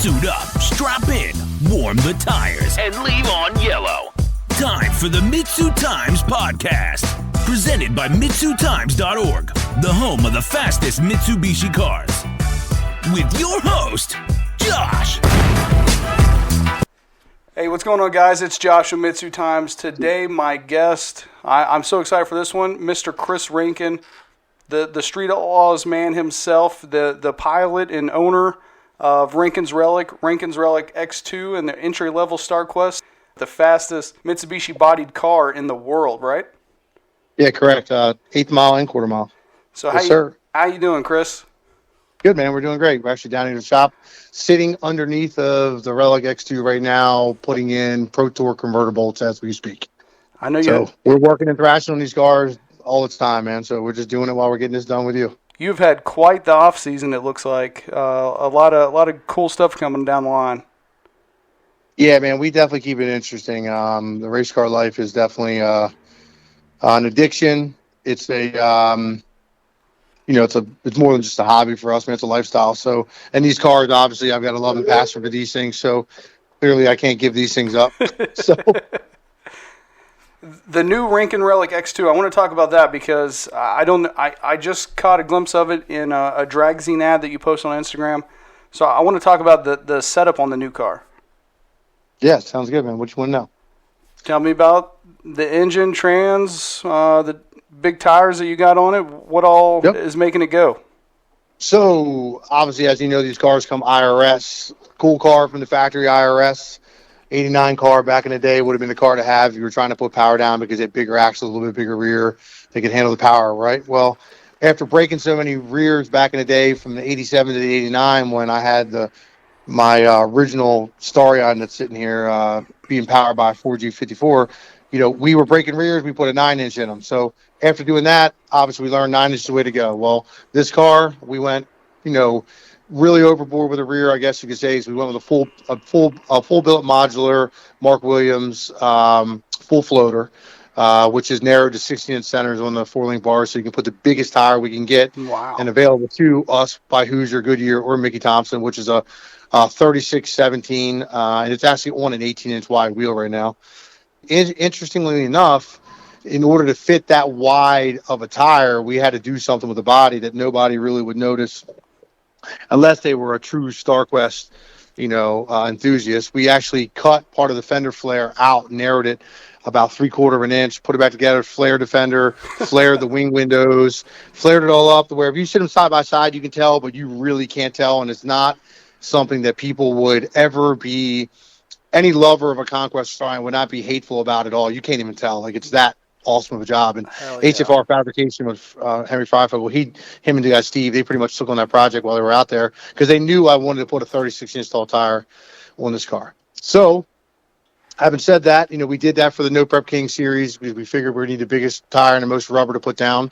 Suit up, strap in, warm the tires, and leave on yellow. Time for the MitsuTimes podcast, presented by MitsuTimes.org, the home of the fastest Mitsubishi cars. With your host, Josh. Hey, what's going on, guys? It's Josh from MitsuTimes. Today, my guest, I'm so excited for this one, Mr. Chris Rankin, the Street Outlaws man himself, the pilot and owner of Rankin's Relic X2, and the entry-level Starquest, the fastest Mitsubishi-bodied car in the world, right? Yeah, correct. Eighth mile and quarter mile. So yes, sir. How you doing, Chris? Good, man. We're doing great. We're actually down in the shop, sitting underneath of the Relic X2 right now, putting in Pro Tour converter bolts as we speak. I know so we're working and thrashing on these cars all the time, man. So we're just doing it while we're getting this done with you. You've had quite the off season. It looks like a lot of cool stuff coming down the line. Yeah, man. We definitely keep it interesting. The race car life is definitely an addiction. It's a it's more than just a hobby for us, man. It's a lifestyle. So, and these cars, obviously, I've got a love and passion for these things. So, clearly, I can't give these things up. So, the new Rankin Relic X2, I want to talk about that because I just caught a glimpse of it in a Dragzine ad that you post on Instagram. So, I want to talk about the setup on the new car. Yeah, sounds good, man. What you want to know? Tell me about the engine, trans, the big tires that you got on it. What all is making it go? So, obviously, as you know, these cars come IRS. Cool car from the factory IRS. 89 car back in the day would have been the car to have if you were trying to put power down because it had bigger axles, a little bit bigger rear. They could handle the power, right? Well, after breaking so many rears back in the day from the 87 to the 89 when I had my original Starion that's sitting here being powered by a 4G54, we were breaking rears. We put a 9-inch in them. So after doing that, obviously we learned 9 inches is the way to go. Well, this car, we went, really overboard with the rear, I guess you could say. So we went with a full built modular Mark Williams full floater, which is narrowed to 16-inch centers on the 4-link bars, so you can put the biggest tire we can get. Wow. And available to us by Hoosier, Goodyear, or Mickey Thompson, which is a 36-17, and it's actually on an 18-inch wide wheel right now. Interestingly enough, in order to fit that wide of a tire, we had to do something with the body that nobody really would notice unless they were a true Starquest, enthusiast. We actually cut part of the fender flare out, narrowed it about 3/4 of an inch, put it back together, flared the fender, flared the wing windows, flared it all up to where if you sit them side by side, you can tell, but you really can't tell, and it's not something that people would ever be. Any lover of a Conquest Stallion would not be hateful about at all. You can't even tell. Like, it's that awesome of a job. And HFR Fabrication with Henry Freifogel, him and the guy Steve, they pretty much took on that project while they were out there because they knew I wanted to put a 36-inch tall tire on this car. So, having said that, we did that for the No Prep King series because we figured we need the biggest tire and the most rubber to put down.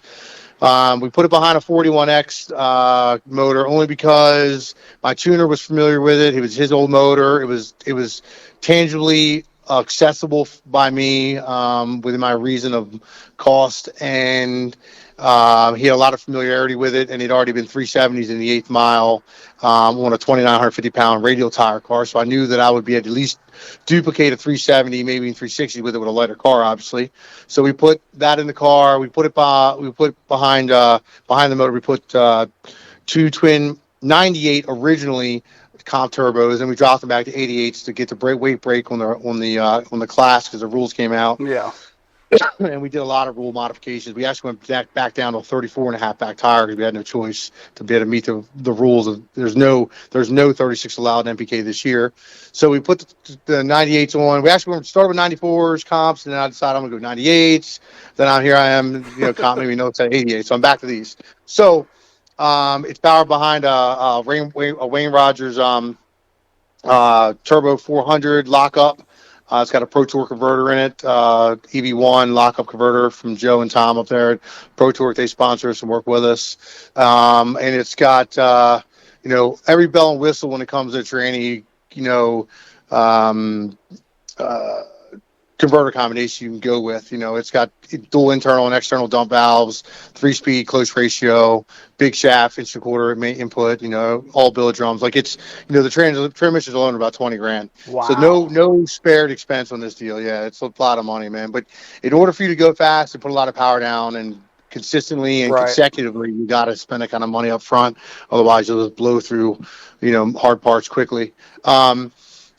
We put it behind a 41X motor only because my tuner was familiar with it. It was his old motor. It was tangibly accessible by me within my reason of cost, and he had a lot of familiarity with it, and he'd already been 370s in the 8th mile on a 2,950-pound radial tire car, so I knew that I would be able to at least duplicate a 370, maybe in 360 with it with a lighter car, obviously. So we put that in the car. We put it behind the motor. We put two twin 98 originally comp turbos, and we dropped them back to 88s to get the weight break on the class because the rules came out. Yeah. And we did a lot of rule modifications. We actually went back down to a 34.5 back tire because we had no choice to be able to meet the rules of there's no 36 allowed in MPK this year. So we put the 98s on. We actually started with 94s comps, and then I decided I'm gonna go 98s. Then here I am, comp maybe it's at 88. So I'm back to these. So it's powered behind a Wayne Rogers Turbo 400 lockup. It's got a Pro Tour converter in it, EV1 lockup converter from Joe and Tom up there at Pro Tour. They sponsor us and work with us. And it's got, every bell and whistle when it comes to tranny, converter combination you can go with. It's got dual internal and external dump valves, 3-speed close ratio, big shaft, inch and quarter input, all billet drums. Like it's, the transmission's alone about $20,000. Wow. So no spared expense on this deal. Yeah, it's a lot of money, man. But in order for you to go fast and put a lot of power down and consistently and consecutively, you got to spend that kind of money up front. Otherwise, you'll just blow through, hard parts quickly.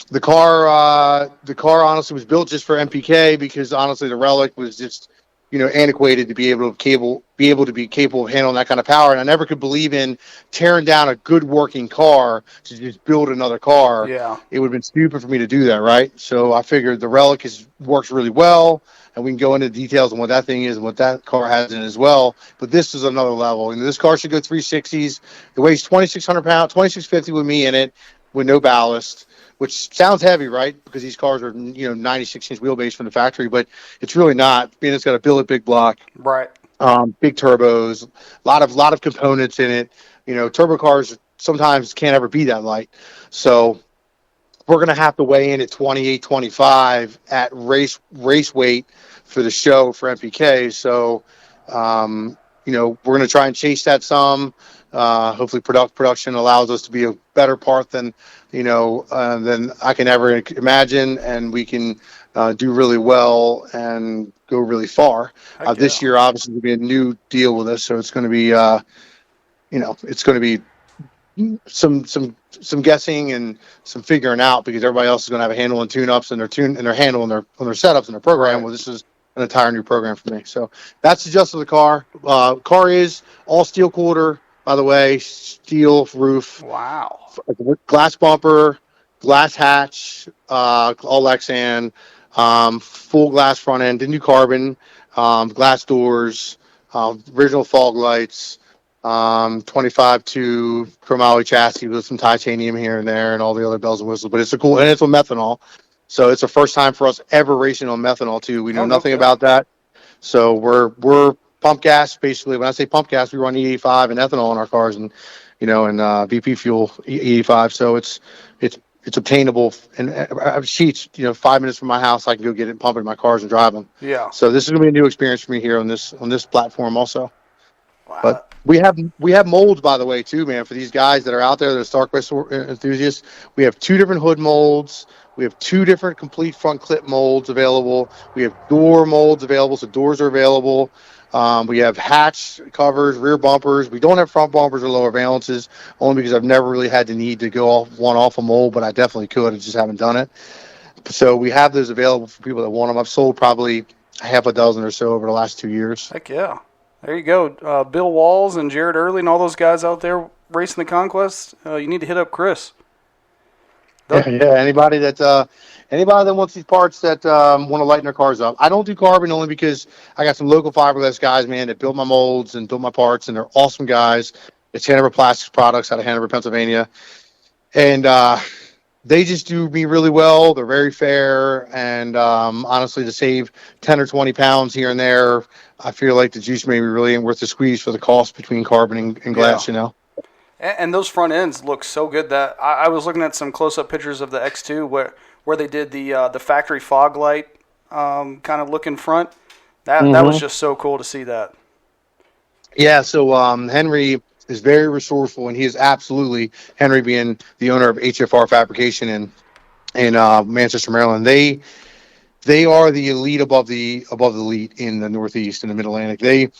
The car honestly was built just for MPK because honestly the Relic was just, antiquated to be able to be capable of handling that kind of power. And I never could believe in tearing down a good working car to just build another car. Yeah. It would have been stupid for me to do that, right? So I figured the Relic works really well, and we can go into details on what that thing is and what that car has in it as well. But this is another level. This car should go 360s. It weighs 2,600 pounds, 2,650 with me in it, with no ballast, which sounds heavy, right? Because these cars are, 96-inch wheelbase from the factory, but it's really not. Being it's got a billet big block, right? Big turbos, a lot of components in it. Turbo cars sometimes can't ever be that light. So we're going to have to weigh in at 28, 25 at race weight for the show for MPK. So, we're going to try and chase that some. Hopefully production allows us to be a better part than I can ever imagine, and we can do really well and go really far. This year, obviously, will be a new deal with us, so it's going to be, it's going to be some guessing and some figuring out because everybody else is going to have a handle on tune-ups and their handle on their setups and their program. Right. Well, this is an entire new program for me. So that's the gist of the car. Car is all steel quarter. By the way, steel roof. Wow. Glass bumper, glass hatch, all Lexan, full glass front end, the new carbon, glass doors, original fog lights, 25-2 chromoly chassis with some titanium here and there and all the other bells and whistles. But it's and it's on methanol. So it's the first time for us ever racing on methanol too. We know nothing about that. So we're pump gas, basically. When I say pump gas, we run E85 and ethanol in our cars, and VP fuel E85. So it's obtainable. And I have sheets. 5 minutes from my house, I can go get it and pump it in my cars and drive them. Yeah. So this is going to be a new experience for me here on this platform also. Wow. But we have molds, by the way, too, man. For these guys that are out there, that are Starquest enthusiasts, we have 2 different hood molds. We have 2 different complete front clip molds available. We have door molds available, so doors are available. We have hatch covers, rear bumpers. We don't have front bumpers or lower valances, only because I've never really had the need to go off a mold, but I definitely could. I just haven't done it. So we have those available for people that want them. I've sold probably half a dozen or so over the last 2 years. Heck yeah. There you go. Bill Walls and Jared Early and all those guys out there racing the Conquest, you need to hit up Chris. Yeah, anybody that wants these parts that want to lighten their cars up. I don't do carbon only because I got some local fiberglass guys, man, that build my molds and build my parts, and they're awesome guys. It's Hanover Plastics Products out of Hanover, Pennsylvania. And they just do me really well. They're very fair. And honestly, to save 10 or 20 pounds here and there, I feel like the juice maybe really ain't worth the squeeze for the cost between carbon and glass, And those front ends look so good that I was looking at some close-up pictures of the X2 where they did the factory fog light kind of look in front. That was just so cool to see that. Yeah, so Henry is very resourceful, and he is absolutely, Henry being the owner of HFR Fabrication in Manchester, Maryland. They are the elite above the elite in the Northeast and the Mid-Atlantic.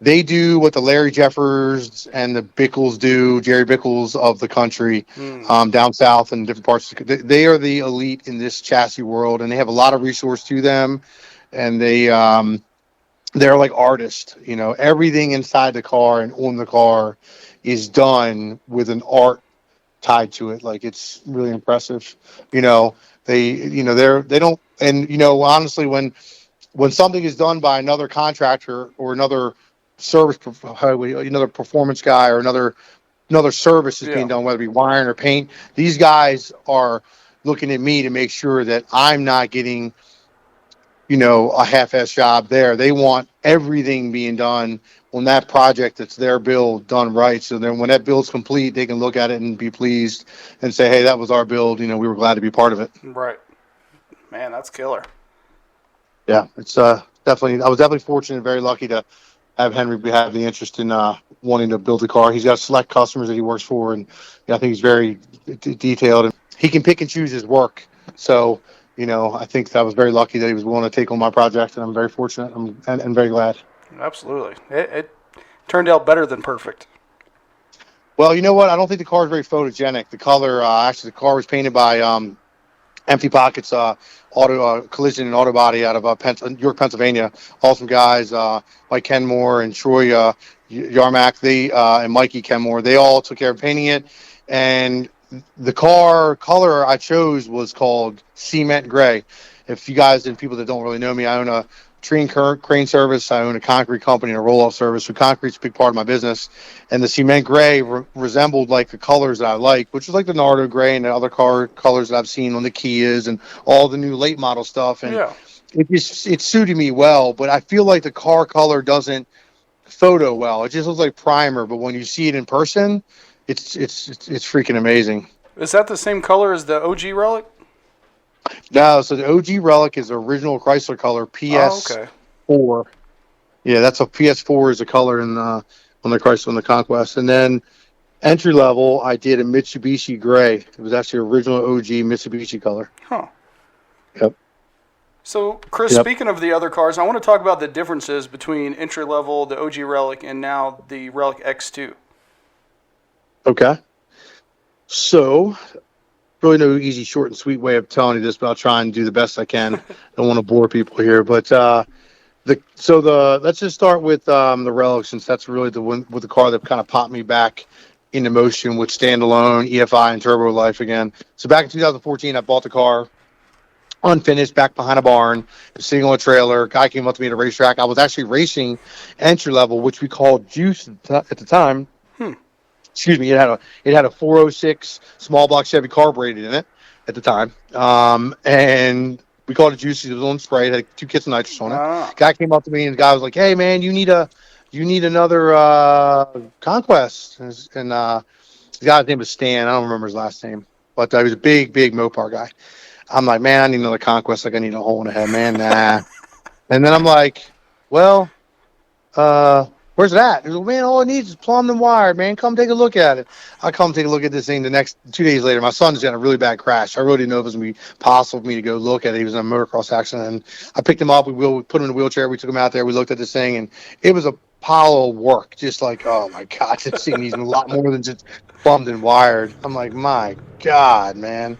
They do what the Larry Jeffers and the Bickles do, Jerry Bickles of the country, down south and different parts. They are the elite in this chassis world, and they have a lot of resource to them. And they're like artists. Everything inside the car and on the car is done with an art tied to it. Like, it's really impressive. They don't. And honestly, when something is done by another contractor or another service, another performance guy or another service is being done, whether it be wiring or paint, these guys are looking at me to make sure that I'm not getting a half-ass job there. They want everything being done on that project that's their build done right, so then when that build's complete, they can look at it and be pleased and say, hey, that was our build, we were glad to be part of it. Right. Man, that's killer. yeah, it's definitely. I was definitely fortunate and very lucky to have Henry have the interest in wanting to build a car. He's got select customers that he works for, and I think he's very detailed, and he can pick and choose his work. So, I think I was very lucky that he was willing to take on my project, and I'm very fortunate and very glad. Absolutely. It turned out better than perfect. Well, you know what? I don't think the car is very photogenic. The color, actually, the car was painted by Empty Pockets Auto Collision and Auto Body out of York, Pennsylvania. Awesome guys, Mike Kenmore and Troy Yarmack, and Mikey Kenmore. They all took care of painting it, and the car color I chose was called Cement Gray. If you guys and people that don't really know me, I own a tree and crane service. I own a concrete company and a roll-off service. So concrete's a big part of my business. And the Cement Gray resembled like the colors that I like, which is like the Nardo Gray and the other colors that I've seen on the Kias and all the new late model stuff. And it suited me well, but I feel like the car color doesn't photo well. It just looks like primer, but when you see it in person, it's freaking amazing. Is that the same color as the OG Relic? No, so the OG Relic is the original Chrysler color, PS4. Oh, okay. Yeah, that's a PS4 is a color on the Chrysler and the Conquest. And then entry level, I did a Mitsubishi gray. It was actually original OG Mitsubishi color. Huh. Yep. So, Chris, speaking of the other cars, I want to talk about the differences between entry level, the OG Relic, and now the Relic X2. Okay. So, really no easy, short, and sweet way of telling you this, but I'll try and do the best I can. Don't want to bore people here, but let's just start with the Relic, since that's really the one with the car that kind of popped me back into motion with standalone EFI and turbo life again. So back in 2014, I bought the car unfinished, back behind a barn, sitting on a trailer. Guy came up to me at a racetrack. I was actually racing entry level, which we called Juice at the time. Excuse me, it had a 406 small block Chevy carbureted in it at the time, and we called it Juicy. It was on spray. It had 2 kits of nitrous on it. Guy came up to me, and the guy was like, "Hey man, you need another Conquest." And the guy's name was Stan. I don't remember his last name, but he was a big Mopar guy. I'm like, man, I need another Conquest. Like, I need a hole in the head, man. Nah. And then I'm like, well, where's it at? He's like, man, all it needs is plumbed and wired, man. Come take a look at it. I come take a look at this thing the next 2 days later. My son's got a really bad crash. I really didn't know if it was going to be possible for me to go look at it. He was in a motocross accident. And I picked him up. We put him in a wheelchair. We took him out there. We looked at this thing, and it was a pile of work. Just like, oh, my God, this thing needs a lot more than just plumbed and wired. I'm like, my God, man.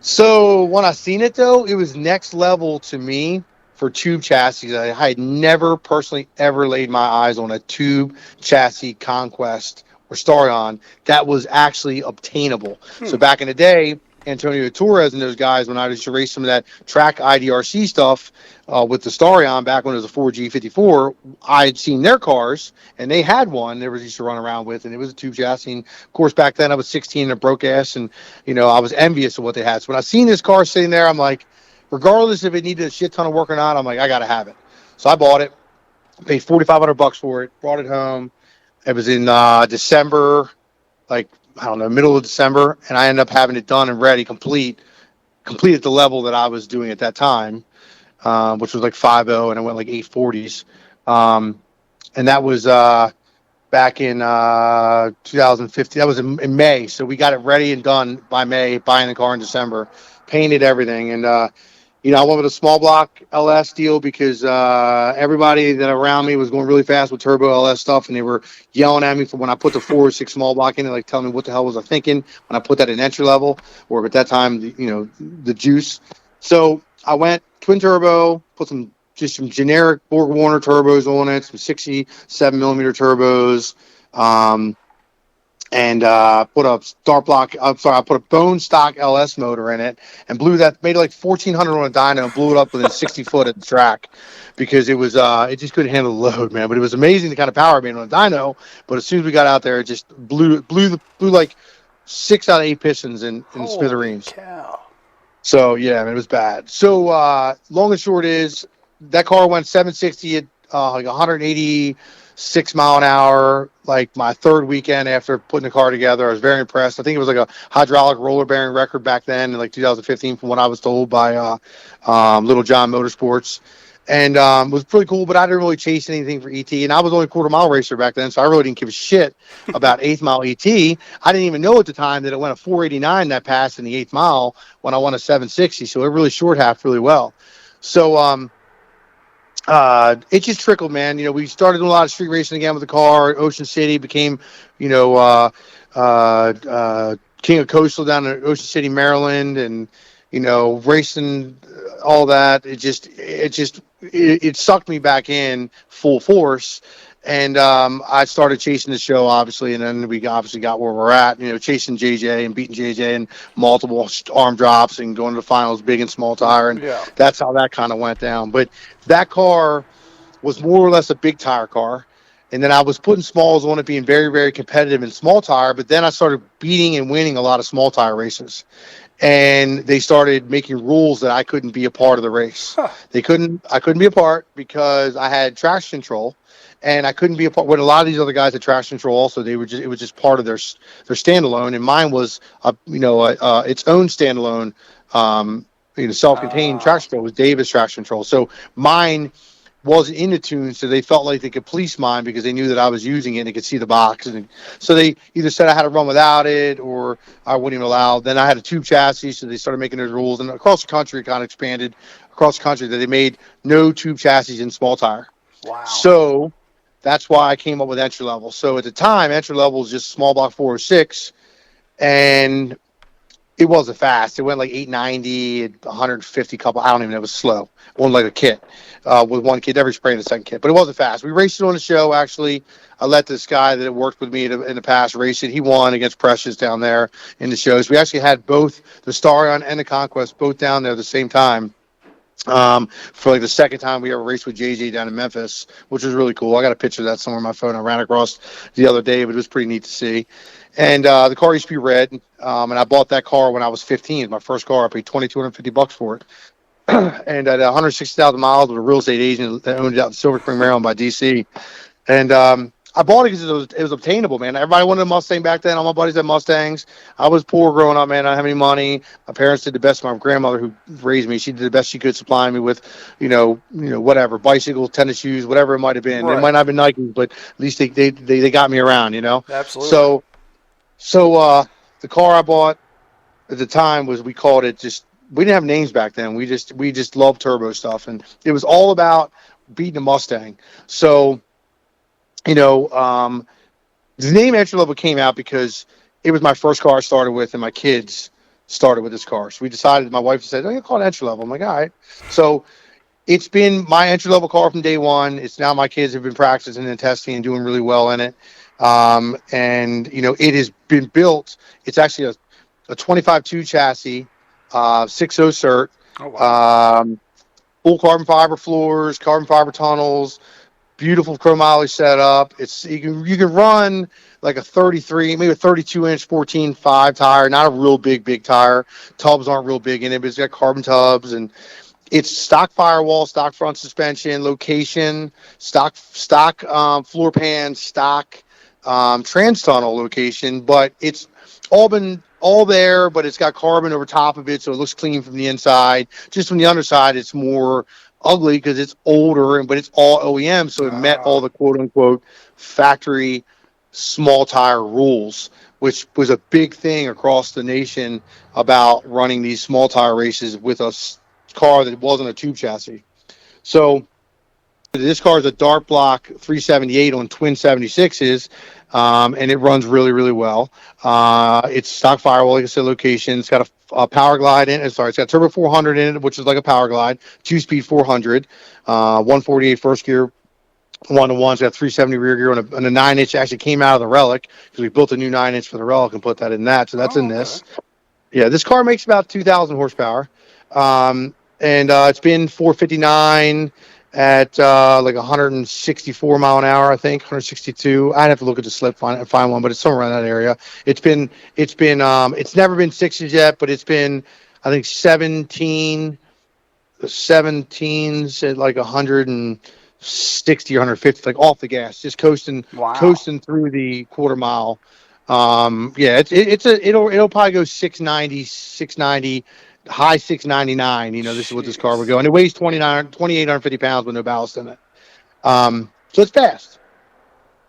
So when I seen it, though, it was next level to me. For tube chassis, I had never personally ever laid my eyes on a tube chassis Conquest or Starion that was actually obtainable. So back in the day, Antonio Torres and those guys, when I used to race some of that track IDRC stuff with the Starion back when it was a 4G54, I had seen their cars, and they had one they used to run around with, and it was a tube chassis. And of course, back then I was 16 and a broke ass, and I was envious of what they had. So when I seen this car sitting there, I'm like, regardless if it needed a shit ton of work or not, I'm like, I got to have it. So I bought it, paid $4,500 for it, brought it home. It was in December, middle of December, and I ended up having it done and ready, complete at the level that I was doing at that time, which was like 5.0, and I went like 840s. And that was back in 2015. That was in May, so we got it ready and done by May, buying the car in December, painted everything, and I went with a small block LS deal because everybody that around me was going really fast with turbo LS stuff, and they were yelling at me for when I put the 406 small block in, like telling me what the hell was I thinking when I put that in entry level, or at that time, the Juice. So I went twin turbo, put some generic Borg Warner turbos on it, some 67 millimeter turbos, and put a bone stock LS motor in it, and blew that, made it like 1400 on a dyno, and blew it up within 60 foot at the track, because it was it just couldn't handle the load, man. But it was amazing the kind of power it made on a dyno. But as soon as we got out there, it just blew like 6 out of 8 pistons in smithereens. Cow. So yeah, man, it was bad. So long and short is that car went 760 at like 180 6 mile an hour, like my third weekend after putting the car together. I was very impressed. I think it was like a hydraulic roller bearing record back then in like 2015 from what I was told by Little John Motorsports. And it was pretty cool, but I didn't really chase anything for ET. And I was only a quarter mile racer back then, so I really didn't give a shit about eighth mile ET. I didn't even know at the time that it went a 489 that passed in the eighth mile when I won a 760. So it really short half really well. So it just trickled, man. You know, we started doing a lot of street racing again with the car. Ocean City became, you know, King of Coastal down in Ocean City, Maryland, and you know, racing, all that. It sucked me back in full force. And I started chasing the show, obviously, and then we obviously got where we're at, you know, chasing JJ and beating JJ and multiple arm drops and going to the finals, big and small tire. And that's how that kind of went down. But that car was more or less a big tire car. And then I was putting smalls on it, being very, very competitive in small tire. But then I started beating and winning a lot of small tire races. And they started making rules that I couldn't be a part of the race. I couldn't be a part because I had traction control, and I couldn't be a part. When a lot of these other guys had traction control, also it was just part of their standalone, and mine was its own standalone, self-contained traction control. It was Davis traction control. So mine wasn't in the tune, so they felt like they could police mine because they knew that I was using it and they could see the box. And so they either said I had to run without it or I wouldn't even allow. Then I had a tube chassis, so they started making those rules. And across the country, it kind of expanded across the country that they made no tube chassis in small tire. Wow. So that's why I came up with entry level. So at the time, entry level was just small block 406, and it wasn't fast. It went like 890, 150 couple. I don't even know. It was slow. It wasn't like a kit with one kid. Never sprayed a second kit, but it wasn't fast. We raced it on the show, actually. I let this guy that worked with me in the past race it. He won against Precious down there in the shows. We actually had both the Starion and the Conquest both down there at the same time. For like the second time we ever raced with JJ down in Memphis, which was really cool. I got a picture of that somewhere on my phone. I ran across the other day, but it was pretty neat to see. And the car used to be red, and I bought that car when I was 15. My first car, I paid $2,250 for it. And at 160,000 miles with a real estate agent that owned it out in Silver Spring, Maryland by DC. And I bought it because it was obtainable, man. Everybody wanted a Mustang back then. All my buddies had Mustangs. I was poor growing up, man. I didn't have any money. My parents did the best. My grandmother, who raised me, she did the best she could, supplying me with, whatever, bicycles, tennis shoes, whatever it might have been. Right. It might not have been Nike, but at least they got me around, you know. Absolutely. So the car I bought at the time we called it just. We didn't have names back then. We just loved turbo stuff, and it was all about beating a Mustang. So. The name entry level came out because it was my first car I started with, and my kids started with this car. So we decided, my wife said, "I'm going to call it entry level." I'm like, all right. So it's been my entry level car from day one. It's now my kids have been practicing and testing and doing really well in it. It has been built. It's actually a 25-2 chassis, 6.0 cert, full carbon fiber floors, carbon fiber tunnels, beautiful chromoly setup. You can run like a 33, maybe a 32-inch 14.5 tire, not a real big tire. Tubs aren't real big in it, but it's got carbon tubs, and it's stock firewall, stock front suspension, location, stock floor pan, stock trans tunnel location, but it's all there, but it's got carbon over top of it, so it looks clean from the inside. Just from the underside, it's more ugly because it's older, but it's all OEM, so it met all the quote-unquote factory small tire rules, which was a big thing across the nation about running these small tire races with a car that wasn't a tube chassis. So this car is a Dart Block 378 on twin 76s, and it runs really, really well. It's stock firewall, like I said, location. It's got a Power Glide in it. It's got Turbo 400 in it, which is like a Power Glide, 2-speed 400, 148 first gear, 1-to-1. It's got 370 rear gear, and a 9-inch actually came out of the Relic because we built a new 9-inch for the Relic and put that in that. So that's in this. Yeah, this car makes about 2,000 horsepower, and it's been 459 at like 164 mile an hour, I think 162. I'd have to look at the slip find one, but it's somewhere around that area. It's never been 6s yet, but it's been, I think, 17s at like 100 and 160 or 150, like off the gas, just coasting through the quarter mile. Yeah, it'll probably go 690, high 699. This is what this car would go, and it weighs 2,850 pounds with no ballast in it. So it's fast.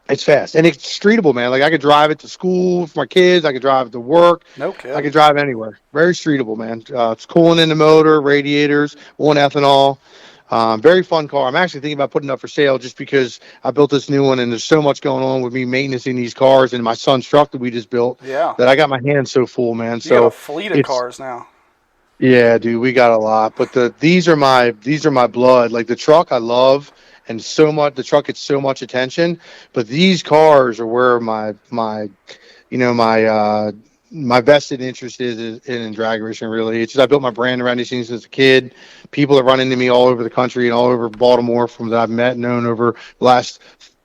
It's fast, and it's streetable, man. Like, I could drive it to school for my kids. I could drive it to work. No kidding. I could drive anywhere. Very streetable, man. It's cooling in the motor, radiators, on ethanol. Very fun car. I'm actually thinking about putting it up for sale just because I built this new one, and there's so much going on with me maintaining these cars and my son's truck that we just built. Yeah. That I got my hands so full, man. You got a fleet of cars now. Yeah, dude, we got a lot. But these are my blood. Like, the truck I love. And the truck gets so much attention, but these cars are where my vested interest is in drag racing. Really, it's just I built my brand around these things as a kid. People are running into me all over the country and all over Baltimore that I've met and known over the last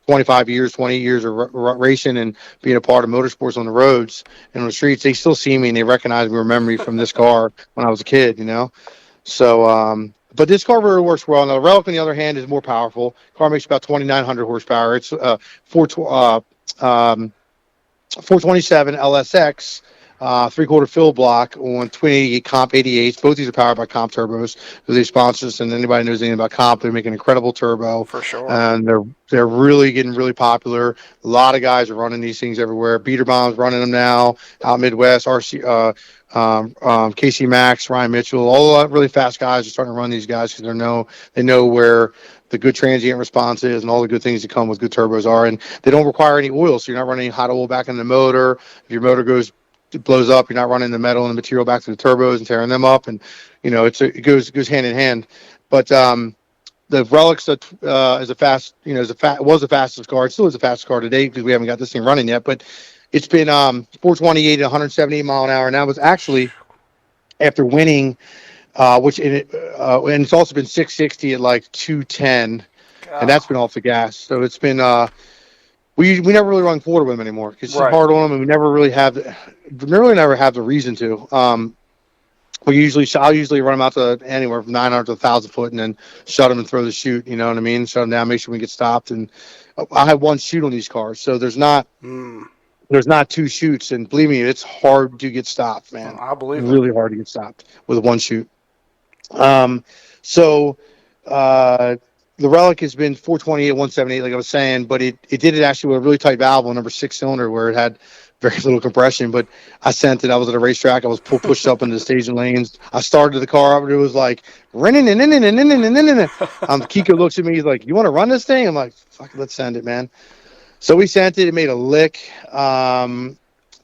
20 years of racing and being a part of motorsports on the roads and on the streets. They still see me and they recognize me, remember me from this car when I was a kid. So. But this car really works well. Now, the Relic, on the other hand, is more powerful. The car makes about 2,900 horsepower. It's 427 LSX, 3/4 fill block on twin 88 Comp 88s. Both these are powered by Comp turbos. So they sponsor us, and anybody knows anything about Comp, they make an incredible turbo. For sure. And they're really getting really popular. A lot of guys are running these things everywhere. Beater Bomb's running them now out Midwest. Casey Max, Ryan Mitchell, all the really fast guys are starting to run these guys because they know where the good transient response is and all the good things that come with good turbos are, and they don't require any oil, so you're not running any hot oil back in the motor. If your motor blows up, you're not running the metal and the material back to the turbos and tearing them up, and it goes hand in hand. But the Relic was the fastest car. It still is the fastest car today because we haven't got this thing running yet, but it's been 428 at 178 mile an hour, and that was actually after winning, and it's also been 660 at like 210, and that's been off the gas. So it's been we never really run quarter with them anymore because it's hard on them, and we never really have the reason to. I'll usually run them out to anywhere from 900 to 1,000 foot, and then shut them and throw the chute. You know what I mean? Shut them down, make sure we get stopped, and I have one chute on these cars, so there's not. There's not two shoots, and believe me, it's hard to get stopped, man. I believe it's really hard to get stopped with one shoot. The Relic has been 428, 178, like I was saying, but it did it actually with a really tight valve on number 6 cylinder where it had very little compression. But I sent it. I was at a racetrack. I was pushed up into the staging lanes. I started the car up, and it was like, Kiko looks at me. He's like, "You want to run this thing?" I'm like, "Fuck, let's send it, man." So we sent it. It made a lick, and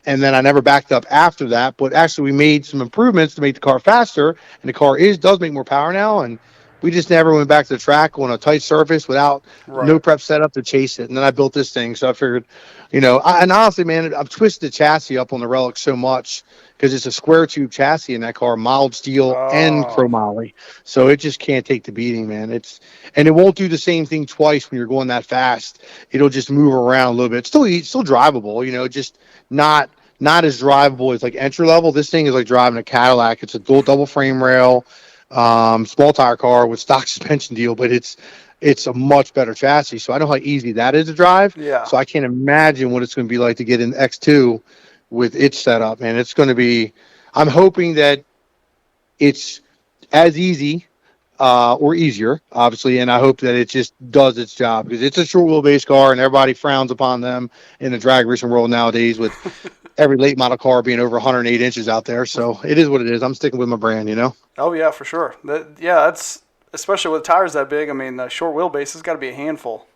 then I never backed up after that. But actually, we made some improvements to make the car faster, and the car does make more power now. And we just never went back to the track on a tight surface without no prep setup to chase it. And then I built this thing, so I figured, and honestly, man, I've twisted the chassis up on the Relic so much because it's a square tube chassis in that car, mild steel and chromoly, so it just can't take the beating, man. And it won't do the same thing twice when you're going that fast. It'll just move around a little bit. It's still drivable, just not as drivable as like entry level. This thing is like driving a Cadillac. It's a double frame rail, small tire car with stock suspension deal, but it's a much better chassis. So I know how easy that is to drive. Yeah. So I can't imagine what it's going to be like to get in X2 with its setup, man. It's going to be. I'm hoping that it's as easy or easier, obviously, and I hope that it just does its job because it's a short wheelbase car, and everybody frowns upon them in the drag racing world nowadays with every late model car being over 108 inches out there. So it is what it is. I'm sticking with my brand, Oh yeah, for sure. That's especially with tires that big. I mean, the short wheelbase has got to be a handful.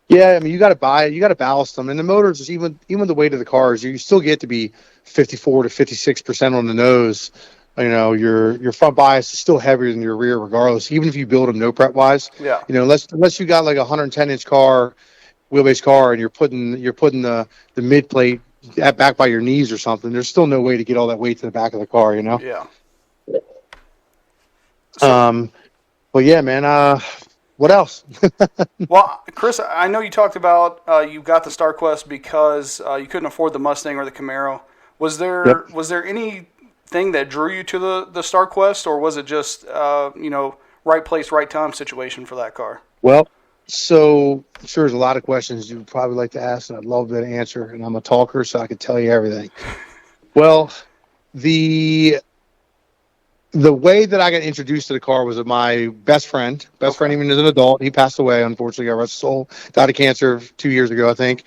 Yeah, I mean, you got to buy it. You got to ballast them, and the motors is even the weight of the cars. You still get to be 54 to 56% on the nose. Your front bias is still heavier than your rear, regardless. Even if you build them no prep wise. Yeah. Unless you got like a 110-inch wheelbase car, and you're putting the mid plate back by your knees or something. There's still no way to get all that weight to the back of the car. Yeah. But yeah, man. What else? Well, Chris, I know you talked about you got the Starquest because you couldn't afford the Mustang or the Camaro. Was there anything that drew you to the Starquest, or was it just right place, right time situation for that car? Well, So I'm sure there's a lot of questions you would probably like to ask, and I'd love to answer. And I'm a talker, so I could tell you everything. Well, the way that I got introduced to the car was with my best friend. Best friend, even as an adult, he passed away. Unfortunately, got rest his soul. Died of cancer 2 years ago, I think.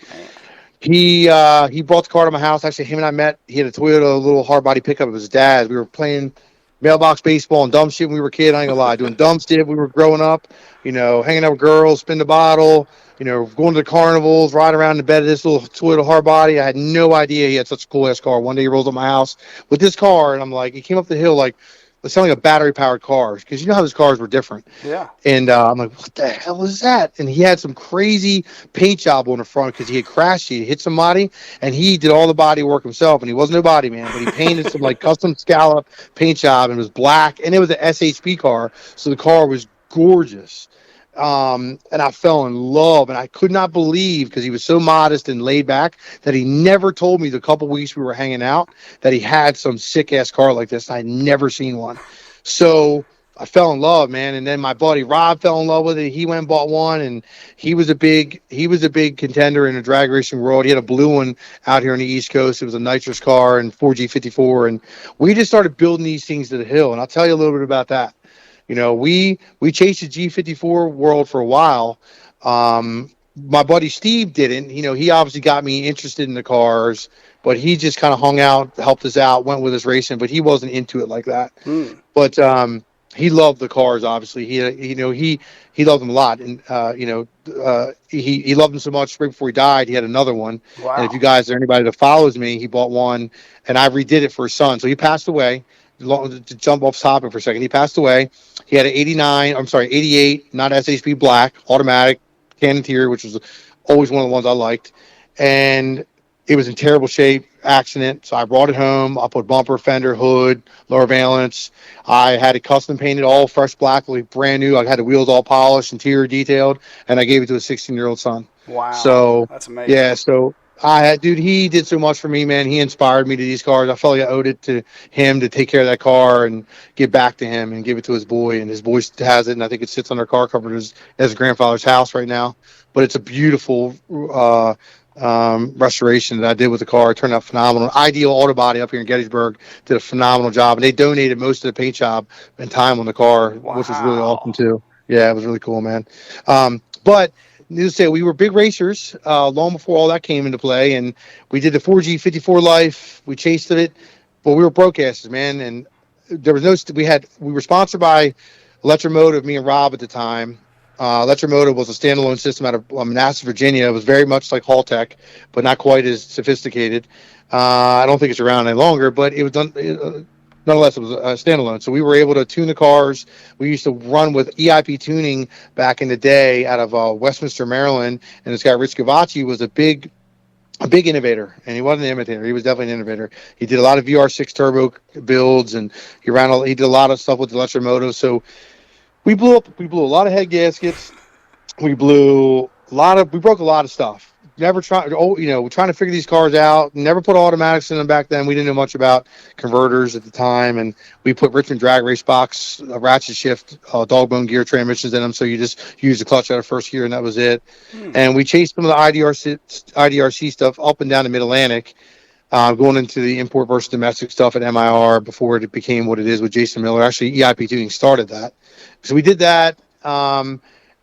He brought the car to my house. Actually, him and I met. He had a Toyota little hard body pickup. It was his dad's. We were playing mailbox baseball and dumb shit when we were kids. I ain't gonna lie, doing dumb shit. We were growing up, hanging out with girls, spin the bottle, going to the carnivals, riding around in the bed of this little Toyota hard body. I had no idea he had such a cool ass car. One day he rolls up my house with this car, and I'm like, he came up the hill like it sounded like a battery powered car because you know how those cars were different. Yeah. And I'm like, what the hell is that? And he had some crazy paint job on the front because he had crashed. He hit somebody, and he did all the body work himself. And he wasn't no body man, but he painted some like custom scallop paint job, and it was black. And it was an SHP car, so the car was gorgeous. And I fell in love, and I could not believe because he was so modest and laid back that he never told me the couple weeks we were hanging out that he had some sick ass car like this. I'd never seen one. So I fell in love, man. And then my buddy Rob fell in love with it. He went and bought one, and he was a big contender in the drag racing world. He had a blue one out here on the East Coast. It was a nitrous car and 4G54, and we just started building these things to the hill. And I'll tell you a little bit about that. We chased the G54 world for a while. My buddy Steve didn't. He obviously got me interested in the cars, but he just kind of hung out, helped us out, went with us racing, but he wasn't into it like that. But he loved the cars. Obviously, he loved them a lot, and he loved them so much. Right before he died, he had another one. Wow. And if you guys or anybody that follows me, he bought one, and I redid it for his son. So he passed away. To jump off topic for a second, he passed away. He had an 88, not SHP black, automatic, can interior, which was always one of the ones I liked. And it was in terrible shape, accident. So I brought it home. I put bumper, fender, hood, lower valence. I had it custom painted, all fresh black, like brand new. I had the wheels all polished, interior detailed, and I gave it to a 16-year-old son. Wow. So that's amazing. Yeah, so he did so much for me, man. He inspired me to these cars. I felt like I owed it to him to take care of that car and give back to him and give it to his boy. And his boy has it, and I think it sits on their car cover at his grandfather's house right now. But it's a beautiful restoration that I did with the car. It turned out phenomenal. Ideal Auto Body up here in Gettysburg did a phenomenal job, and they donated most of the paint job and time on the car, which was really awesome too. Yeah, it was really cool, man. But needless to say, we were big racers long before all that came into play, and we did the 4G54 life. We chased it, but we were broadcasters, man. And there was we were sponsored by Electromotive, me and Rob at the time. Electromotive was a standalone system out of Manassas, Virginia. It was very much like Haltech, but not quite as sophisticated. I don't think it's around any longer, but it was done. Nonetheless, it was a standalone. So we were able to tune the cars. We used to run with EIP tuning back in the day out of Westminster, Maryland. And this guy, Rich Gavacci, was a big innovator. And he wasn't an imitator. He was definitely an innovator. He did a lot of VR6 turbo builds, and he did a lot of stuff with the Electromotive. So we blew a lot of head gaskets. We broke a lot of stuff. We're trying to figure these cars out. Never put automatics in them back then. We didn't know much about converters at the time, and we put Richmond drag race box, ratchet shift, dog bone gear transmissions in them. So you just use the clutch out of first gear, and that was it. And we chased some of the IDRC stuff up and down the Mid Atlantic, going into the import versus domestic stuff at MIR before it became what it is with Jason Miller. Actually, EIP tuning started that, so we did that.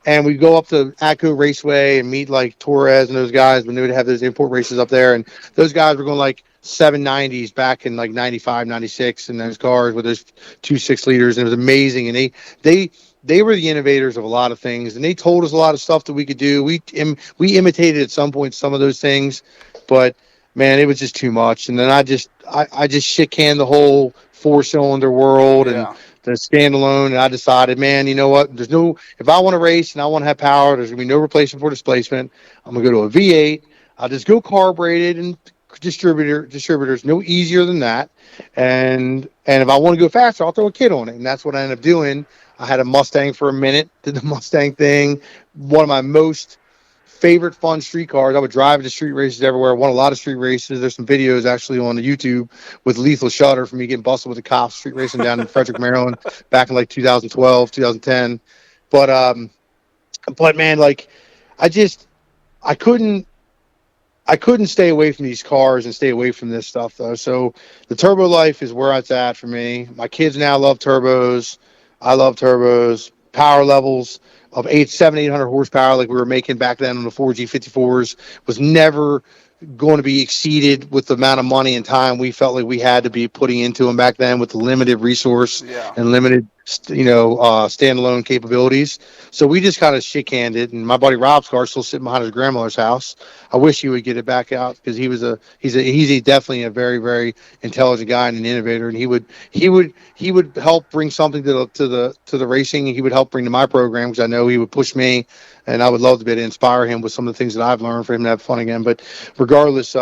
And we go up to Atco Raceway and meet like Torres and those guys when they would have those import races up there. And those guys were going like 790s back in like 95, 96 in those cars with those 2 6-liters. And it was amazing. And they were the innovators of a lot of things. And they told us a lot of stuff that we could do. We imitated at some point some of those things. But, man, it was just too much. And then I just shit canned the whole 4-cylinder world and the standalone, and I decided, man, you know what? If I want to race and I want to have power, there's gonna be no replacement for displacement. I'm gonna go to a V8. I'll just go carbureted and distributors, no easier than that. And if I want to go faster, I'll throw a kit on it, and that's what I ended up doing. I had a Mustang for a minute, did the Mustang thing. One of my most favorite fun street cars. I would drive to street races everywhere. Won a lot of street races. There's some videos actually on the YouTube with lethal shutter for me getting busted with the cops street racing down in Frederick, Maryland back in like 2012, 2010. But But man, like, I just I couldn't stay away from these cars and stay away from this stuff though. So the turbo life is where it's at for me. My kids now love turbos. I love turbos. Power levels of 800 horsepower like we were making back then on the 4G54s was never going to be exceeded with the amount of money and time we felt like we had to be putting into them back then with the limited resource and limited, standalone capabilities. So we just kind of shit canned it. And my buddy Rob's car is still sitting behind his grandmother's house. I wish he would get it back out because he's definitely a very, very intelligent guy and an innovator. And he would help bring something to the racing. He would help bring to my program because I know he would push me. And I would love to be able to inspire him with some of the things that I've learned for him to have fun again. But regardless,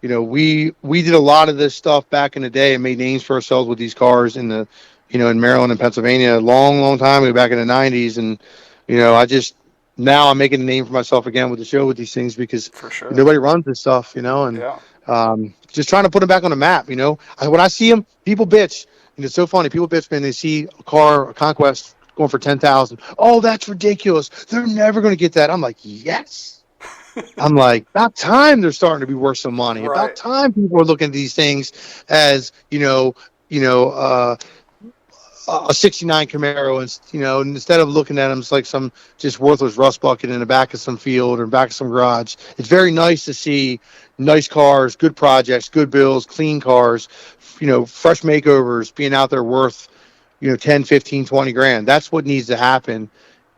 we did a lot of this stuff back in the day and made names for ourselves with these cars in Maryland and Pennsylvania a long, long time ago, back in the 90s. And, now I'm making a name for myself again with the show with these things because for sure nobody runs this stuff, just trying to put them back on the map. When I see them, people bitch. And it's so funny. People bitch, man, they see a Conquest going for 10,000. Oh, that's ridiculous. They're never going to get that. I'm like, yes. I'm like, about time they're starting to be worth some money. Right. About time people are looking at these things as, a 69 Camaro, and instead of looking at them as like some just worthless rust bucket in the back of some field or back of some garage. It's very nice to see nice cars, good projects, good bills, clean cars, fresh makeovers being out there worth 10, 15, 20 grand. That's what needs to happen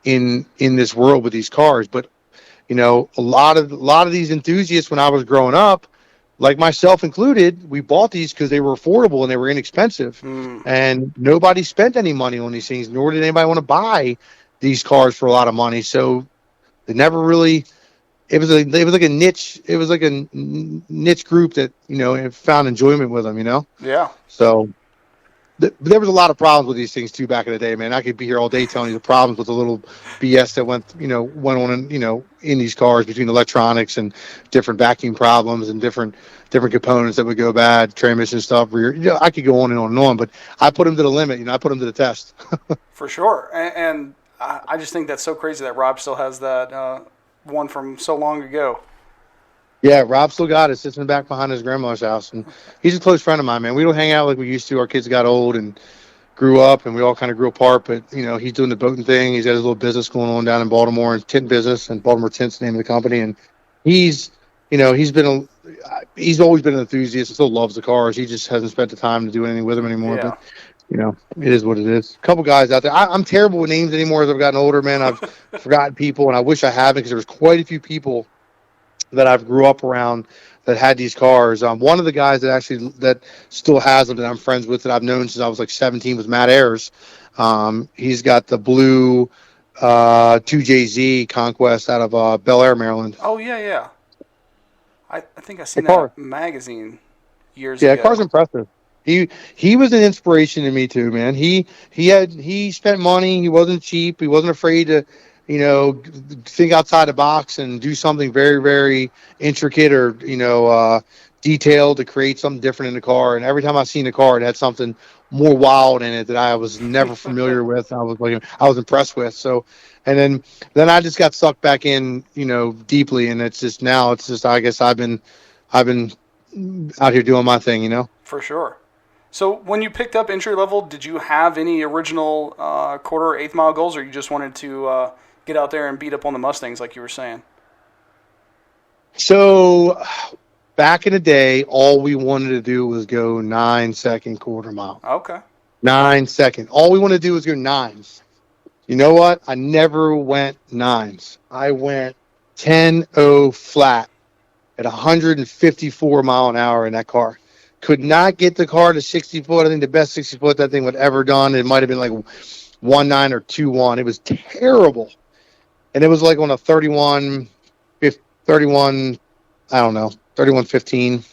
in this world with these cars. But, a lot of these enthusiasts when I was growing up, like myself included, we bought these because they were affordable and they were inexpensive. And nobody spent any money on these things, nor did anybody want to buy these cars for a lot of money. So they never really, it was like a niche group that, found enjoyment with them, Yeah. So there was a lot of problems with these things too back in the day, man. I could be here all day telling you the problems with the little BS that went on, in these cars between electronics and different vacuum problems and different components that would go bad, transmission stuff. I could go on and on and on, but I put them to the limit. I put them to the test. For sure, and I just think that's so crazy that Rob still has that one from so long ago. Yeah, Rob still got it. Sits in the back behind his grandmother's house. And he's a close friend of mine, man. We don't hang out like we used to. Our kids got old and grew up, and we all kind of grew apart. But, he's doing the boating thing. He's got his little business going on down in Baltimore, and tint business, and Baltimore Tint's the name of the company. And he's always been an enthusiast, still loves the cars. He just hasn't spent the time to do anything with them anymore. Yeah. But, it is what it is. A couple guys out there. I'm terrible with names anymore as I've gotten older, man. I've forgotten people, and I wish I hadn't because there was quite a few people that I've grew up around that had these cars. One of the guys that still has them that I'm friends with that I've known since I was like 17 was Matt Ayers. He's got the blue 2JZ Conquest out of Bel Air, Maryland. Oh, yeah. I think I seen that magazine years ago. Yeah, the car's impressive. He was an inspiration to me too, man. He spent money. He wasn't cheap. He wasn't afraid to think outside the box and do something very, very intricate or, detailed to create something different in the car. And every time I've seen a car, it had something more wild in it that I was never familiar with. I was impressed with. So, and then I just got sucked back in, deeply. And it's just, I guess I've been out here doing my thing, For sure. So when you picked up entry level, did you have any original quarter or eighth mile goals, or you just wanted to get out there and beat up on the Mustangs like you were saying? So back in the day, all we wanted to do was go 9-second quarter mile. Okay. 9 second. All we wanted to do was go nines. You know what? I never went nines. I went 10-0 flat at 154 mile an hour in that car. Could not get the car to 60 foot. I think the best 60 foot that thing would ever done. It might have been like 1.9 or 2.1. It was terrible. And it was like on a 31, I don't know, 31.15.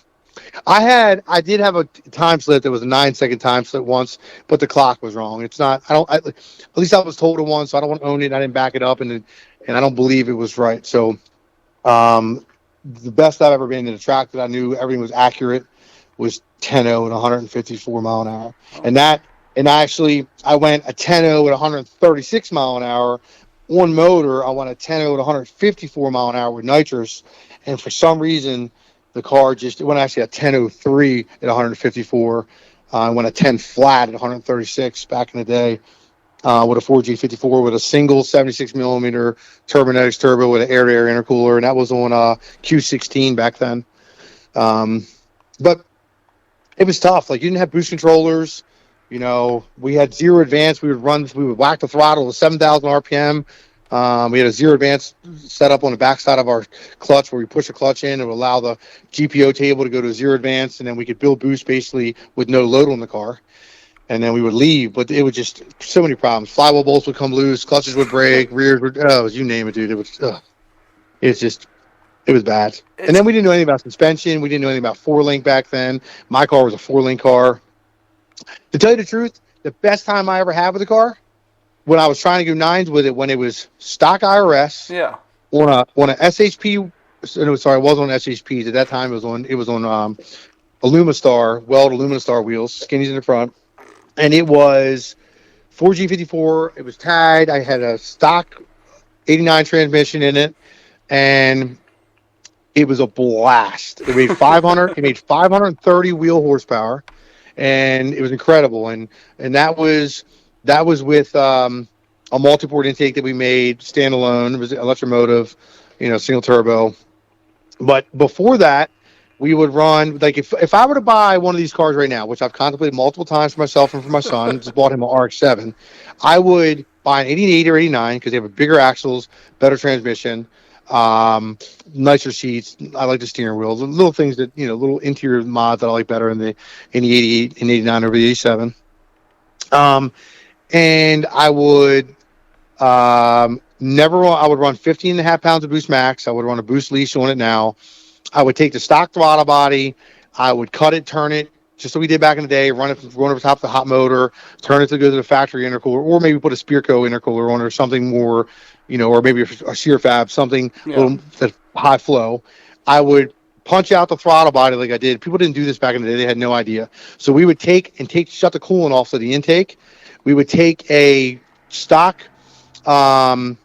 I did have a time slip that was a 9-second time slip once, but the clock was wrong. It's not, at least I was told it once, so I don't want to own it. I didn't back it up, and I don't believe it was right. So, the best I've ever been in a track that I knew everything was accurate was 10-0 at 154 mile an hour. And I went a 10-0 at 136 mile an hour on motor, I went a 10 at 154 mile an hour with nitrous, and for some reason, the car it went actually a 10.03 at 154. I went a 10 flat at 136 back in the day with a 4G54 with a single 76 millimeter Turbonetics turbo with an air-to-air intercooler, and that was on Q16 back then. But it was tough. Like, you didn't have boost controllers. You know, we had zero advance. We would whack the throttle to 7,000 RPM. We had a zero advance set up on the backside of our clutch where we push the clutch in and would allow the GPO table to go to zero advance, and then we could build boost basically with no load on the car. And then we would leave, but it was just so many problems. Flywheel bolts would come loose, clutches would break, rears would, you name it, dude. It was bad. And then we didn't know anything about suspension. We didn't know anything about 4-link back then. My car was a 4-link car. To tell you the truth, the best time I ever had with the car, when I was trying to go nines with it, when it was stock IRS, on a SHP. No, sorry, it wasn't on SHPs at that time. It was on Alumistar, weld Alumistar wheels, skinnies in the front, and it was 4G54. It was tagged. I had a stock 89 transmission in it, and it was a blast. It made 500. It made 530 wheel horsepower, and it was incredible. And that was with a multi-port intake that we made standalone. It was electromotive, single turbo. But before that, we would run, like, if I were to buy one of these cars right now, which I've contemplated multiple times for myself and for my son, just bought him an RX-7, I would buy an 88 or 89 because they have a bigger axles, better transmission, nicer seats. I like the steering wheel, the little things that, little interior mods that I like better in the 88 and 89 over the 87. And I would I would run 15.5 pounds of Boost Max. I would run a Boost leash on it now. I would take the stock throttle body. I would cut it, turn it, just like we did back in the day, run over top of the hot motor, turn it to go to the factory intercooler, or maybe put a Spearco intercooler on it or something more, or maybe a shear fab, something little that's high flow. I would punch out the throttle body like I did. People didn't do this back in the day. They had no idea. So we would shut the coolant off of the intake. We would take a stock coolant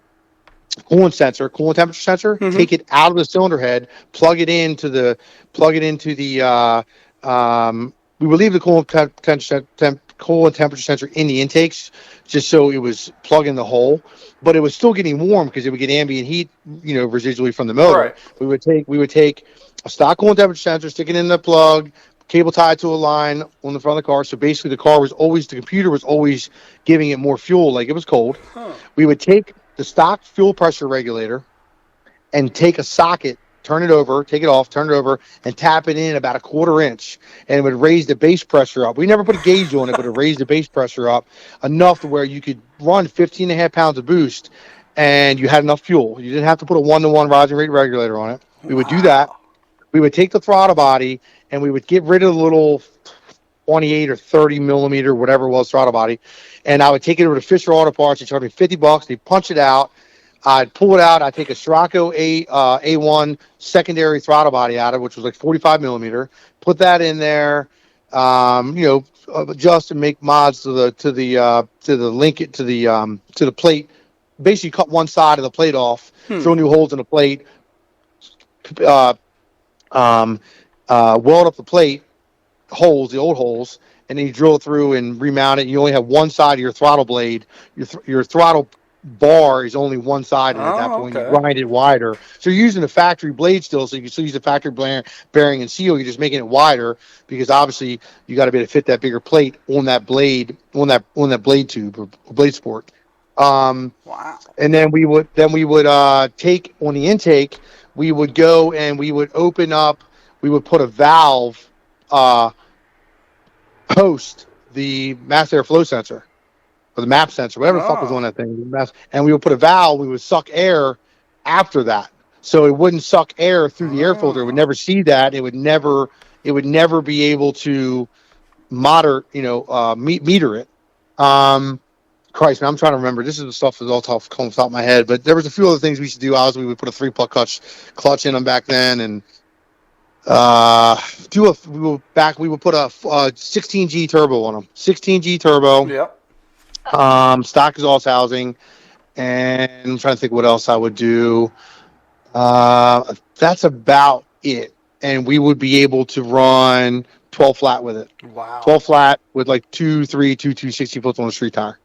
temperature sensor, take it out of the cylinder head, plug it into the we would leave the coolant temperature sensor in the intakes just so it was plugging the hole, but it was still getting warm because it would get ambient heat, residually from the motor. Right. We would take a stock coolant temperature sensor, stick it in the plug, cable tied to a line on the front of the car. So basically the computer was always giving it more fuel, like it was cold. We would take the stock fuel pressure regulator and take a socket, turn it over, take it off, turn it over, and tap it in about a 1/4 inch, and it would raise the base pressure up. We never put a gauge on it, but it raised the base pressure up enough to where you could run 15.5 pounds of boost, and you had enough fuel. You didn't have to put a 1-to-1 rising rate regulator on it. We would do that. We would take the throttle body, and we would get rid of the little 28 or 30 millimeter, whatever it was, throttle body, and I would take it over to Fisher Auto Parts. They charged me $50. They punch it out. I'd pull it out. I'd take a Scirocco A1 secondary throttle body out of it, which was like 45 millimeter. Put that in there, adjust and make mods to the plate. Basically, cut one side of the plate off, throw new holes in the plate, weld up the plate holes, the old holes, and then you drill it through and remount it. You only have one side of your throttle blade. Your throttle bar is only one side, and at that point you grind it wider. So you're using the factory blade still, so you can still use the factory bearing and seal. You're just making it wider because obviously you got to be able to fit that bigger plate on that blade, on that blade tube or blade sport. Wow. And then we would take on the intake. We would go and we would open up. We would put a valve post the mass airflow sensor. Or the map sensor, whatever the fuck was on that thing. And we would put a valve, we would suck air after that. So it wouldn't suck air through the air filter. It would never see that. It would never be able to meter it. Christ, man, I'm trying to remember. This is the stuff that's all tough coming off the top of my head. But there was a few other things we used to do. We would put a 3-puck clutch in them back then, and we would put a 16G turbo on them. 16G turbo. Yep. Stock exhaust housing, and I'm trying to think what else I would do. That's about it. And we would be able to run 12 flat with it. Wow. 12 flat with like 260 foot on the street tire,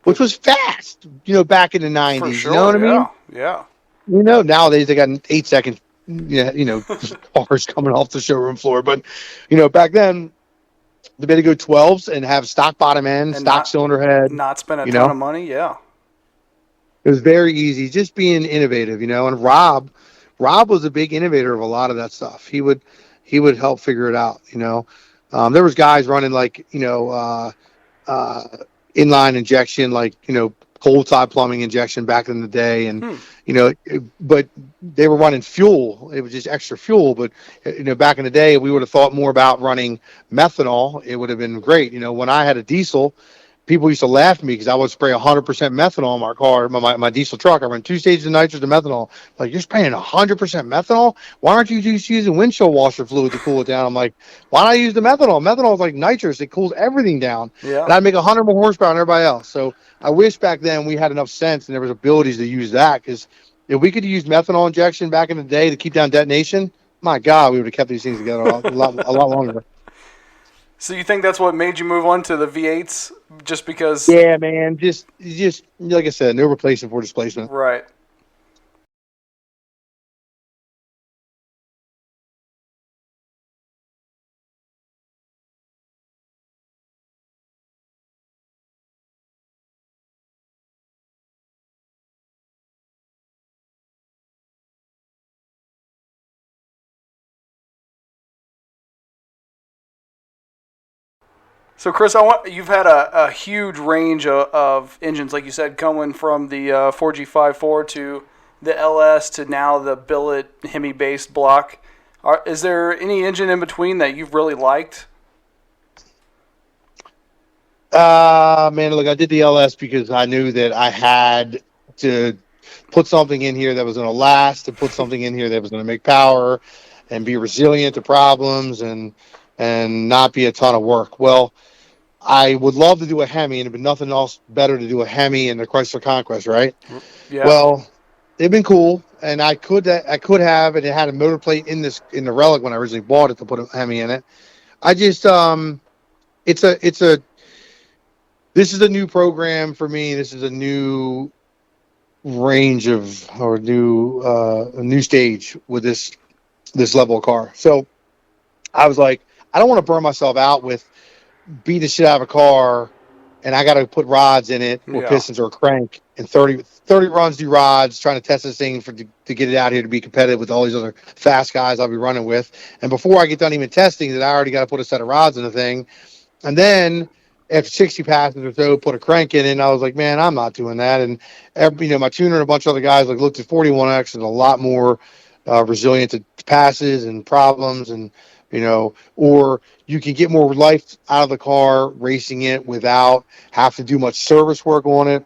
which was fast, back in the 90s. For sure, you know what I mean? Yeah. Nowadays they got an 8-second, cars coming off the showroom floor. But, back then, they better go 12s and have stock bottom end, And stock cylinder head. Not spend a ton of money, yeah. It was very easy, just being innovative, and Rob was a big innovator of a lot of that stuff. He would help figure it out, there was guys running like, inline injection, like, cold side plumbing injection back in the day. And, but they were running fuel. It was just extra fuel. But, back in the day, we would have thought more about running methanol. It would have been great. When I had a diesel, people used to laugh at me because I would spray 100% methanol in my car, my diesel truck. I run 2 stages of nitrous and methanol. Like, you're spraying 100% methanol? Why aren't you just using windshield washer fluid to cool it down? I'm like, why not use the methanol? Methanol is like nitrous. It cools everything down. Yeah. And I'd make 100 more horsepower than everybody else. So I wish back then we had enough sense and there was abilities to use that, because if we could use methanol injection back in the day to keep down detonation, my God, we would have kept these things together a lot longer. So you think that's what made you move on to the V8s, just because? Yeah, man. Just like I said, no replacement for displacement. Right. So, Chris, you've had a huge range of engines, like you said, coming from the 4G54 to the LS to now the billet Hemi-based block. Is there any engine in between that you've really liked? Man, look, I did the LS because I knew that I had to put something in here that was going to last, to put something in here that was going to make power and be resilient to problems and not be a ton of work. Well, I would love to do a Hemi, and it'd be nothing else better to do a Hemi and the Chrysler Conquest, right? Yeah. Well, they've been cool, and I could have, and it had a motor plate in the Relic when I originally bought it to put a Hemi in it. I just this is a new program for me. This is a new range a new stage with this level of car. So I was like, I don't want to burn myself out with beat the shit out of a car and I got to put rods in it or pistons or a crank and 30 runs do rods trying to test this thing to get it out here to be competitive with all these other fast guys I'll be running with. And before I get done even testing that, I already got to put a set of rods in the thing. And then after 60 passes or so, put a crank in it. And I was like, man, I'm not doing that. And my tuner and a bunch of other guys looked at 41X and a lot more resilient to passes and problems, and or you can get more life out of the car racing it without have to do much service work on it.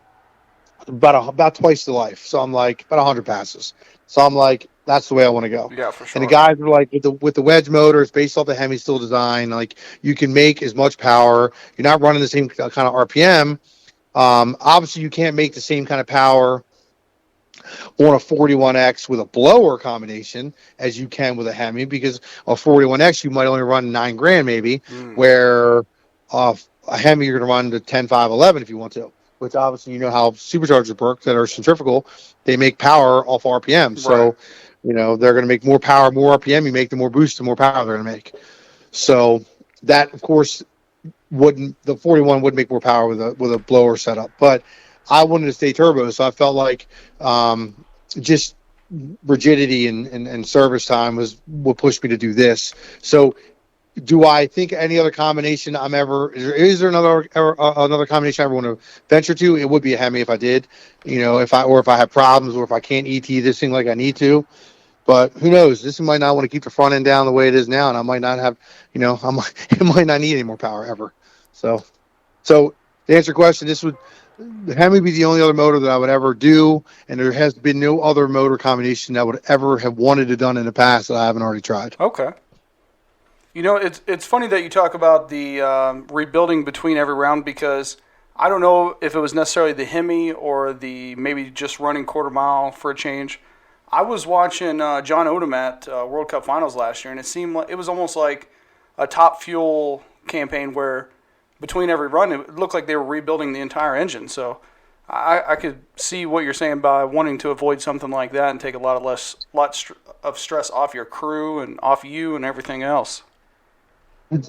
About twice the life. So I'm like, about 100 passes. So I'm like, that's the way I want to go. Yeah, for sure. And the guys were like, with the wedge motor, it's based off the Hemi still design. Like, you can make as much power. You're not running the same kind of RPM. Obviously, you can't make the same kind of power on a 41X with a blower combination as you can with a Hemi, because a 41X you might only run $9,000 maybe, where a Hemi you're going to run to 10, 5, 11 if you want to. Which obviously how superchargers work that are centrifugal, they make power off RPM. So, they're going to make more power, more RPM. You make the more boost, the more power they're going to make. So that, of course, the 41 would make more power with a blower setup, but I wanted to stay turbo, so I felt like just rigidity and service time would push me to do this. So, do I think any other combination is there another combination I ever want to venture to? It would be a Hemi if I did, if I have problems or if I can't ET this thing like I need to. But who knows? This might not want to keep the front end down the way it is now, and I might not have, it might not need any more power ever. So to answer your question, the Hemi would be the only other motor that I would ever do, and there has been no other motor combination that I would ever have wanted to done in the past that I haven't already tried. Okay. It's funny that you talk about the rebuilding between every round, because I don't know if it was necessarily the Hemi or the maybe just running quarter mile for a change. I was watching John Odom at World Cup Finals last year, and it seemed like it was almost like a Top Fuel campaign where between every run it looked like they were rebuilding the entire engine. So I could see what you're saying by wanting to avoid something like that and take a lot of stress off your crew and off you and everything else.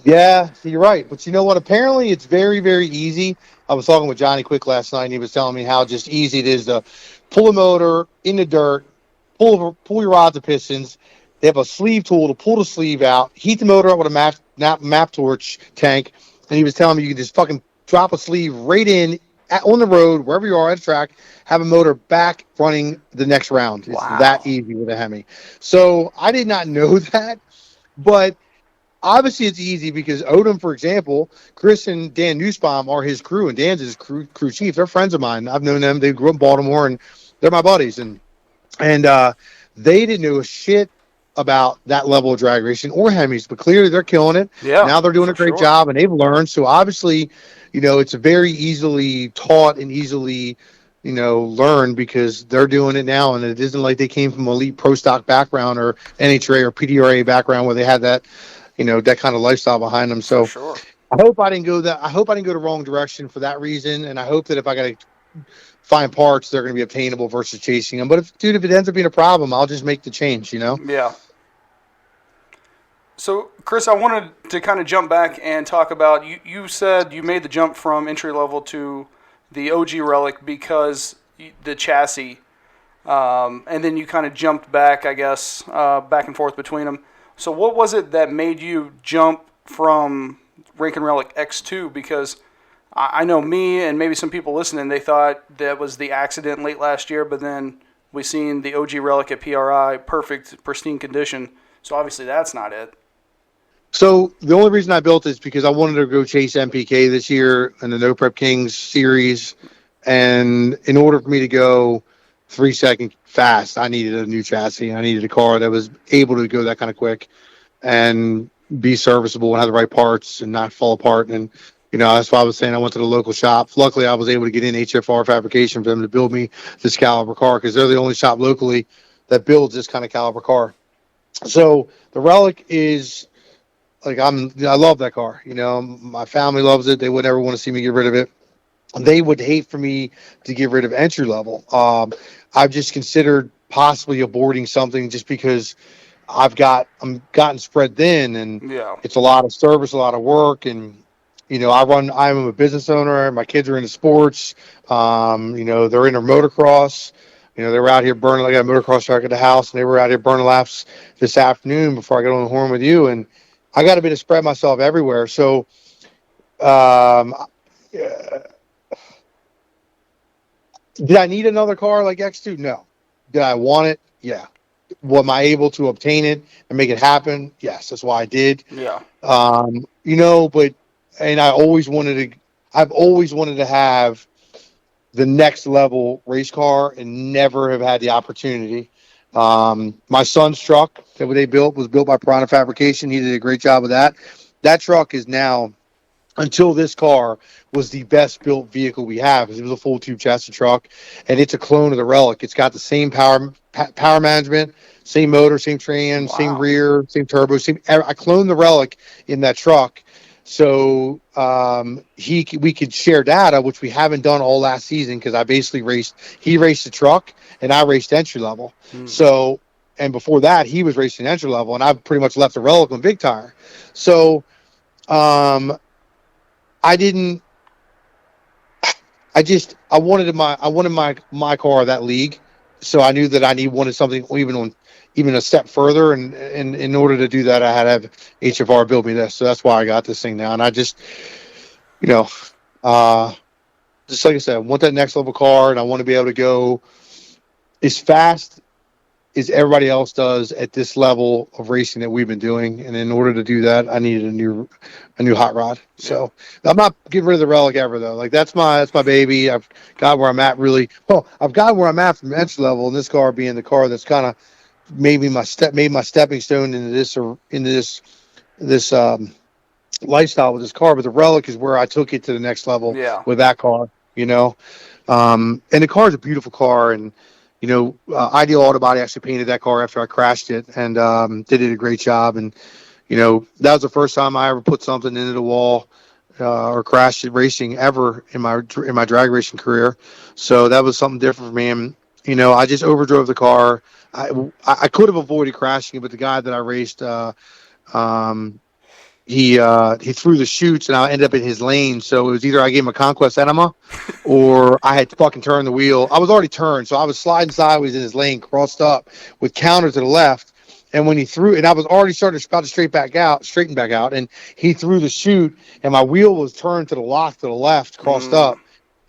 Yeah, you're right. But you know what? Apparently, it's very, very easy. I was talking with Johnny Quick last night, and he was telling me how just easy it is to pull a motor in the dirt, pull your rods and pistons. They have a sleeve tool to pull the sleeve out, heat the motor up with a map torch tank, and he was telling me you can just fucking drop a sleeve right in on the road, wherever you are at the track, have a motor back running the next round. It's that easy with a Hemi. So I did not know that, but obviously it's easy because Odom, for example, Chris and Dan Nussbaum are his crew, and Dan's his crew chief. They're friends of mine. I've known them. They grew up in Baltimore, and they're my buddies. And they didn't know a shit about that level of drag racing or Hemis, but clearly they're killing it. Yeah, now they're doing a great job, and they've learned. So obviously, it's a very easily taught and easily, learned because they're doing it now, and it isn't like they came from elite pro stock background or NHRA or PDRA background where they had that, that kind of lifestyle behind them. So I hope I didn't go the wrong direction for that reason, and I hope that if I got to find parts, they're going to be obtainable versus chasing them. But if it ends up being a problem, I'll just make the change. Yeah. So, Chris, I wanted to kind of jump back and talk about, you said you made the jump from entry level to the OG Relic because the chassis, and then you kind of jumped back, I guess, back and forth between them. So what was it that made you jump from Rankin Relic X2? Because I know me and maybe some people listening, they thought that was the accident late last year, but then we seen the OG Relic at PRI, perfect, pristine condition. So obviously that's not it. So the only reason I built it is because I wanted to go chase MPK this year in the No Prep Kings series. And in order for me to go 3 second fast, I needed a new chassis. I needed a car that was able to go that kind of quick and be serviceable and have the right parts and not fall apart. And, that's why I was saying I went to the local shop. Luckily, I was able to get in HFR Fabrication for them to build me this caliber car because they're the only shop locally that builds this kind of caliber car. So the Relic is... I love that car. My family loves it. They would never want to see me get rid of it. They would hate for me to get rid of entry level. I've just considered possibly aborting something just because I'm gotten spread thin, and it's a lot of service, a lot of work, and I'm a business owner. My kids are into sports. They're into motocross. They were out here burning. I got a motocross track at the house, and they were out here burning laps this afternoon before I got on the horn with you, and I got a bit of spread myself everywhere. So, did I need another car like X2? No. Did I want it? Yeah. Was I able to obtain it and make it happen? Yes. That's why I did. Yeah. And I've always wanted to have the next level race car and never have had the opportunity. My son's truck that they built was built by Piranha Fabrication. He did a great job of that. That truck is now, until this car, was the best built vehicle we have. It was a full tube chassis truck, and it's a clone of the Relic. It's got the same power management, same motor, same trans, same rear, same turbo. I cloned the Relic in that truck. So we could share data, which we haven't done all last season because I basically he raced the truck and I raced entry level. So, and before that, he was racing entry level, and I pretty much left the Relic on big tire. So I wanted my car that league. So I knew that I wanted something even a step further, and in order to do that, I had to have HFR build me this. So that's why I got this thing now. And I just, just like I said, I want that next level car, and I want to be able to go as fast as everybody else does at this level of racing that we've been doing. And in order to do that, I needed a new hot rod. So I'm not getting rid of the Relic ever, though. Like that's my baby. I've got where I'm at I've got where I'm at from entry level, and this car being the car that's kind of made my stepping stone into this lifestyle with this car, but the Relic is where I took it to the next level Yeah. with that car, and the car is a beautiful car, and Ideal Auto Body actually painted that car after I crashed it, and they did a great job. And that was the first time I ever put something into the wall or crashed it racing ever in my drag racing career. So that was something different for me. And I just overdrove the car. I could have avoided crashing it, but the guy that I raced, he threw the chutes, and I ended up in his lane. So it was either I gave him a conquest enema, or I had fucking turned the wheel. I was already turned, so I was sliding sideways in his lane, crossed up with counter to the left. And when he threw, and I was already about to straighten back out, and he threw the chute, and my wheel was turned to the lock to the left, crossed up,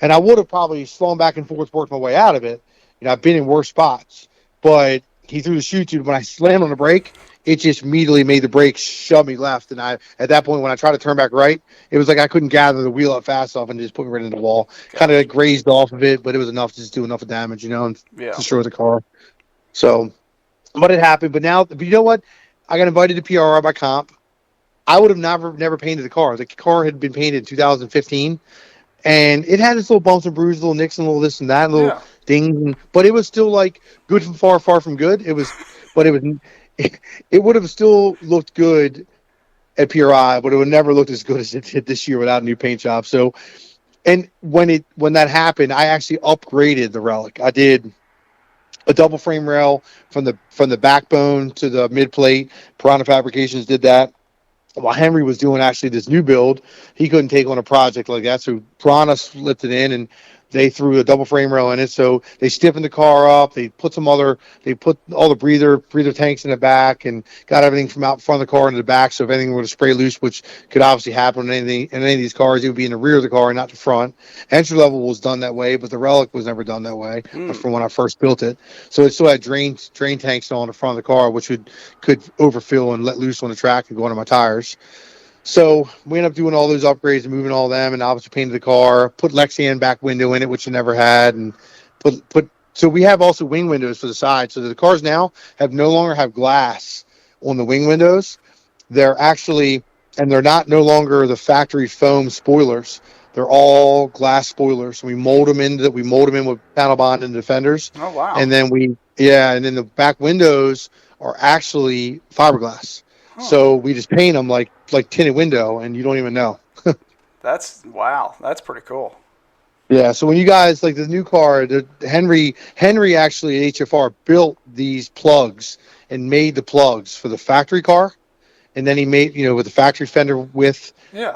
and I would have probably swung back and forth, worked my way out of it. I've been in worse spots, but he threw the chute, dude. When I slammed on the brake, it just immediately made the brake shove me left. And at that point, when I tried to turn back right, it was like I couldn't gather the wheel up fast enough and just put me right into the wall. Kind of grazed off of it, but it was enough to just do enough damage, and destroy the car. So, but it happened. But you know what? I got invited to PRR by Comp. I would have never painted the car. The car had been painted in 2015, and it had its little bumps and bruises, little nicks and little this and that, little dings, but it was still like good from far from good. It would have still looked good at PRI, but it would never looked as good as it did this year without a new paint job. So, and when that happened, I actually upgraded the Relic. I did a double frame rail from the backbone to the mid plate. Piranha Fabrications did that. While Henry was doing actually this new build, he couldn't take on a project like that. So Piranha slipped it in, and they threw a double frame rail in it. So they stiffened the car up. They put all the breather tanks in the back, and got everything from out front of the car into the back. So if anything were to spray loose, which could obviously happen in any of these cars, it would be in the rear of the car and not the front. Entry level was done that way, but the Relic was never done that way from when I first built it. So it still had drain tanks on the front of the car, which could overfill and let loose on the track and go under my tires. So we ended up doing all those upgrades and moving all of them, and obviously painted the car, put Lexian back window in it, which you never had, and so we have also wing windows for the side. So the cars now no longer have glass on the wing windows. They're actually, and they're no longer the factory foam spoilers. They're all glass spoilers. We mold them in with panel bond and defenders. Oh wow! And then the back windows are actually fiberglass. So we just paint them like tinted window, and you don't even know. That's pretty cool. Yeah. So when you guys like the new car, Henry actually at HFR built these plugs and made the plugs for the factory car, and then he made with the factory fender width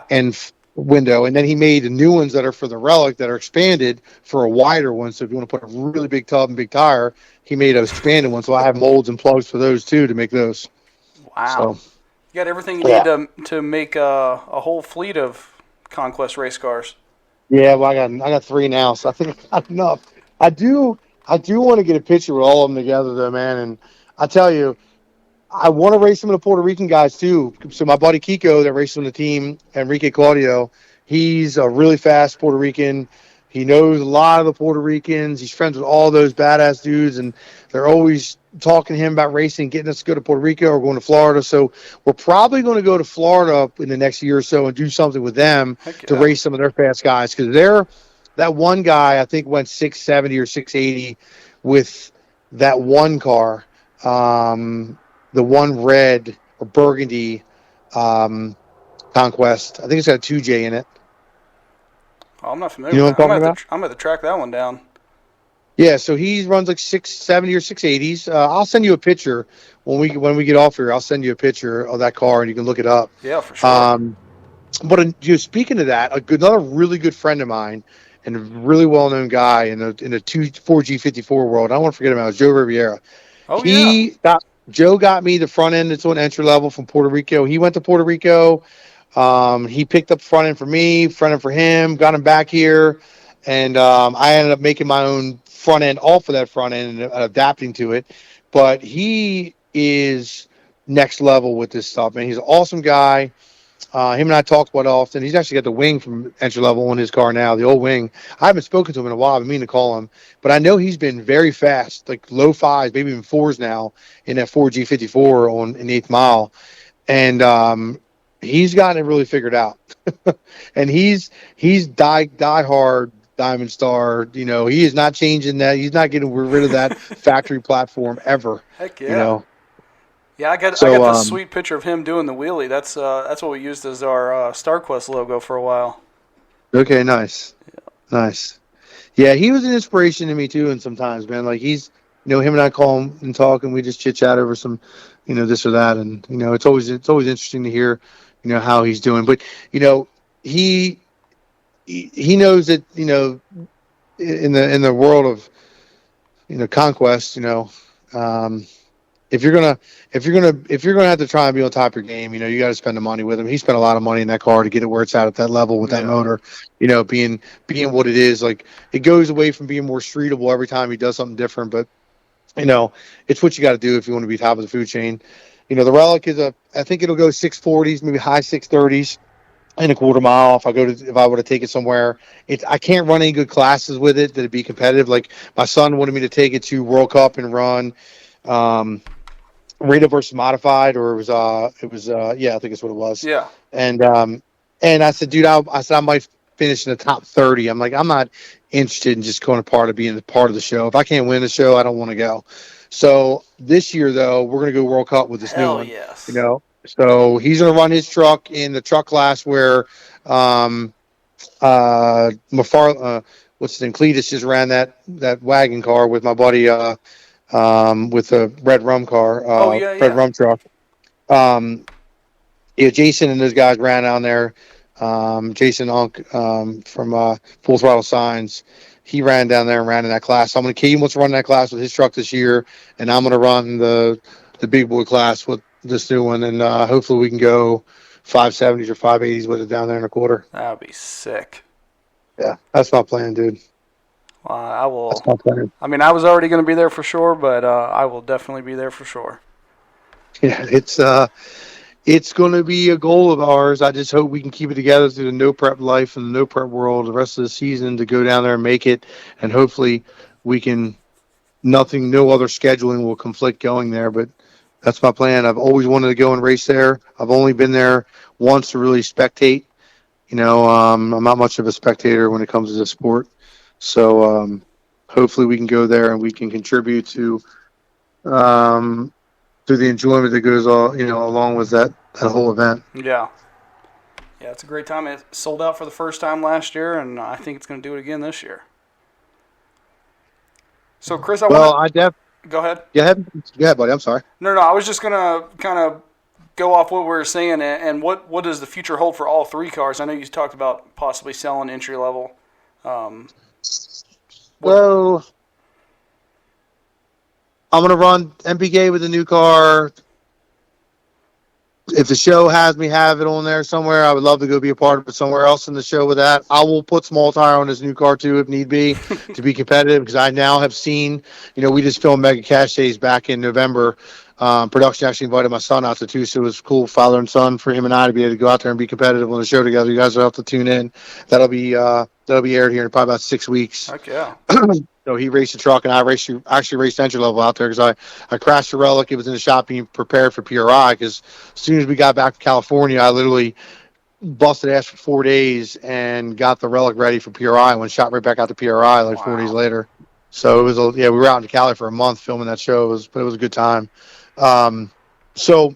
and window, and then he made the new ones that are for the Relic that are expanded for a wider one. So if you want to put a really big tub and big tire, he made an expanded one. So I have molds and plugs for those too to make those. Wow. So, you got everything you need to make a whole fleet of Conquest race cars. Yeah, well, I got 3 now, so I think I got enough. I do want to get a picture with all of them together, though, man. And I tell you, I want to race some of the Puerto Rican guys too. So my buddy Kiko that races on the team, Enrique Claudio, he's a really fast Puerto Rican. He knows a lot of the Puerto Ricans. He's friends with all those badass dudes, and they're always talking to him about racing, getting us to go to Puerto Rico or going to Florida. So we're probably going to go to Florida in the next year or so and do something with them to race some of their fast guys, because that one guy I think went 670 or 680 with that one car, the one red or burgundy Conquest. I think it's got a 2J in it. Oh, I'm not familiar. You know what I'm talking about? I'm going to track that one down. Yeah, so he runs like 670 or 680s. I'll send you a picture when we get off here. I'll send you a picture of that car, and you can look it up. Yeah, for sure. But speaking of that, another really good friend of mine and a really well-known guy in the 4G54 world, I don't want to forget him, it was Joe Riviera. Oh, Joe got me the front end that's on entry level from Puerto Rico. He went to Puerto Rico. He picked up front end for me, front end for him, got him back here, and I ended up making my own front end off of that front end and adapting to it. But he is next level with this stuff, man. He's an awesome guy. Him and I talk quite often. He's actually got the wing from entry level on his car now, the old wing. I haven't spoken to him in a while. I've been meaning to call him, but I know he's been very fast, like low 5s, maybe even 4s now in that 4G54 in the 8th mile. And he's gotten it really figured out. And he's die hard Diamond Star. You know, he is not changing that. He's not getting rid of that factory platform ever. Heck yeah. You know. Yeah, I got this sweet picture of him doing the wheelie. That's what we used as our Starquest logo for a while. Okay, nice. Nice. Yeah, he was an inspiration to me too, and sometimes, man. Like he's, you know, him and I call him and talk, and we just chit chat over some, you know, this or that, and you know, it's always interesting to hear, you know, how he's doing. But you know, he knows that, you know, in the world of, you know, conquest, you know, if you're gonna have to try and be on top of your game, you know, you got to spend the money with him. He spent a lot of money in that car to get it where it's at that level with that motor, you know, being what it is. Like it goes away from being more streetable every time he does something different. But you know, it's what you got to do if you want to be top of the food chain. You know, the Relic is I think it'll go 640s, maybe high 630s in a quarter mile. If I were to take it somewhere, I can't run any good classes with it that'd be competitive. Like my son wanted me to take it to World Cup and run. Rated versus modified, or it was yeah, I think that's what it was. Yeah. And I said, dude, I might finish in the top 30. I'm like, I'm not interested in just going being a part of the show. If I can't win the show, I don't want to go. So this year though, we're gonna go World Cup with this new one. Yes. You know, so he's gonna run his truck in the truck class where what's his name, Cletus just ran that wagon car with my buddy with a red rum car, red rum truck. Yeah, Jason and those guys ran down there. Jason Unk from Full Throttle Signs, he ran down there and ran in that class. So I'm going to He wants to run that class with his truck this year, and I'm going to run the big boy class with this new one, and hopefully we can go 570s or 580s with it down there in a quarter. That would be sick. Yeah, that's my plan, dude. I will. That's my plan. I mean, I was already going to be there for sure, but I will definitely be there for sure. Yeah, it's going to be a goal of ours. I just hope we can keep it together through the no prep life and the no prep world the rest of the season to go down there and make it, and hopefully we can. No other scheduling will conflict going there, but that's my plan. I've always wanted to go and race there. I've only been there once to really spectate. You know, I'm not much of a spectator when it comes to the sport. So hopefully we can go there and we can contribute to the enjoyment that goes along with that whole event. Yeah, it's a great time. It sold out for the first time last year, and I think it's going to do it again this year. So Chris, go ahead. Yeah, go ahead, buddy. I'm sorry. No, I was just going to kind of go off what we were saying, and what does the future hold for all three cars? I know you talked about possibly selling entry level. Well, I'm going to run MPK with a new car. If the show has me have it on there somewhere, I would love to go be a part of it somewhere else in the show with that. I will put small tire on this new car too if need be to be competitive, because I now have seen, we just filmed Mega Cash Days back in November. Production actually invited my son out to too, so it was cool, father and son, for him and I to be able to go out there and be competitive on the show together. You guys will have to tune in. That'll be aired here in probably about 6 weeks. Heck yeah. So he raced the truck, and I actually raced entry level out there because I crashed the Relic. It was in the shop being prepared for PRI, because as soon as we got back to California, I literally busted ass for 4 days and got the Relic ready for PRI and went shot right back out to PRI like 4 days later. So it was we were out in Cali for a month filming that show. It was a good time. So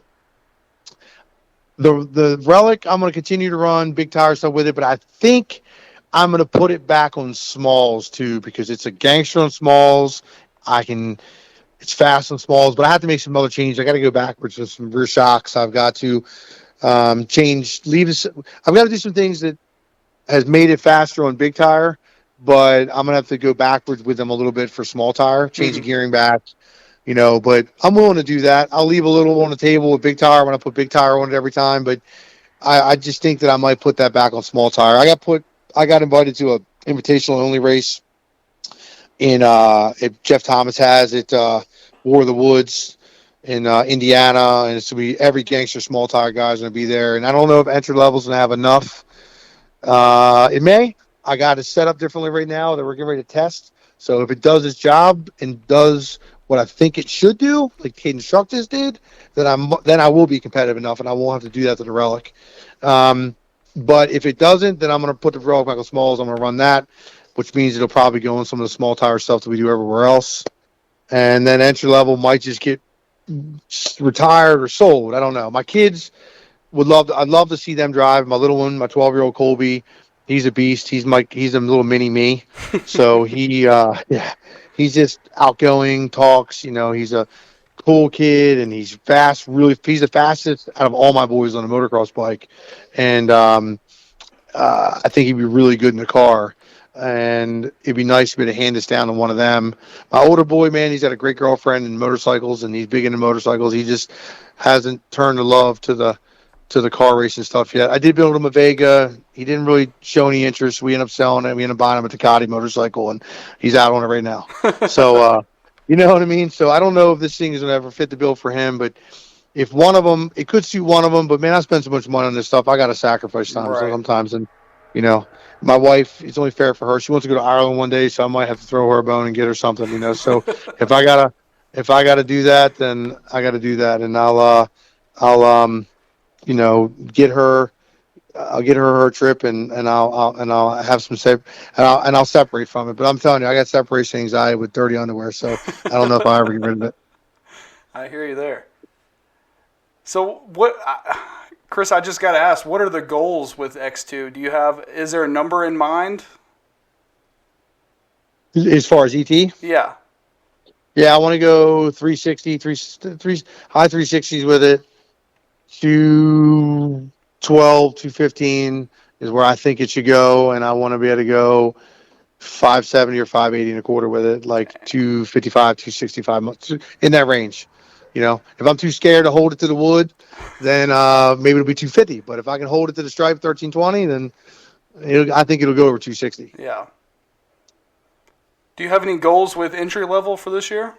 the Relic, I'm going to continue to run big tire stuff with it, but I think I'm going to put it back on smalls too, because it's a gangster on smalls. It's fast on smalls, but I have to make some other changes. I got to go backwards with some rear shocks. I've got to I've got to do some things that has made it faster on big tire, but I'm going to have to go backwards with them a little bit for small tire, change the gearing back. But I'm willing to do that. I'll leave a little on the table with big tire when I put big tire on it every time, but I just think that I might put that back on small tire. I got invited to an invitational only race Jeff Thomas has it, War of the Woods in Indiana, and it's going to be every gangster small tire guy is going to be there. And I don't know if entry level's going to have enough. It may. I got it set up differently right now that we're getting ready to test. So if it does its job and does what I think it should do, like Caden Structus did, then I will be competitive enough, and I won't have to do that to the Relic. But if it doesn't, then I'm going to put the Relic back on smalls. I'm going to run that, which means it'll probably go on some of the small tire stuff that we do everywhere else. And then entry level might just get retired or sold. I don't know. My kids I'd love to see them drive. My little one, my 12-year-old Colby, he's a beast. He's a little mini me. So he's just outgoing, talks. He's a cool kid, and he's fast. Really, he's the fastest out of all my boys on a motocross bike, and I think he'd be really good in the car. And it'd be nice to be able to hand this down to one of them. My older boy, man, he's got a great girlfriend in motorcycles, and he's big into motorcycles. He just hasn't turned the love to the car racing stuff yet. I did build him a Vega. He didn't really show any interest. We ended up selling it. We ended up buying him a Ducati motorcycle, and he's out on it right now. So, you know what I mean? So I don't know if this thing is going to ever fit the bill for him, but if one of them, it could suit one of them, but man, I spend so much money on this stuff. I got to sacrifice sometimes. And, my wife, it's only fair for her. She wants to go to Ireland one day, so I might have to throw her a bone and get her something, So if I gotta do that, then I got to do that. And I'll get her, I'll get her trip, and I'll have some and I'll separate from it. But I'm telling you, I got separation anxiety with dirty underwear, so I don't know if I ever get rid of it. I hear you there. So Chris, I just got to ask, what are the goals with X2? Is there a number in mind? As far as ET? Yeah. Yeah, I want to go 360, high 360s with it. 212, 215 is where I think it should go, and I want to be able to go 570 or 580 and a quarter with it, like 255, 265, in that range. If I'm too scared to hold it to the wood, then maybe it'll be 250. But if I can hold it to the stripe 1320, then I think it'll go over 260. Yeah. Do you have any goals with entry level for this year?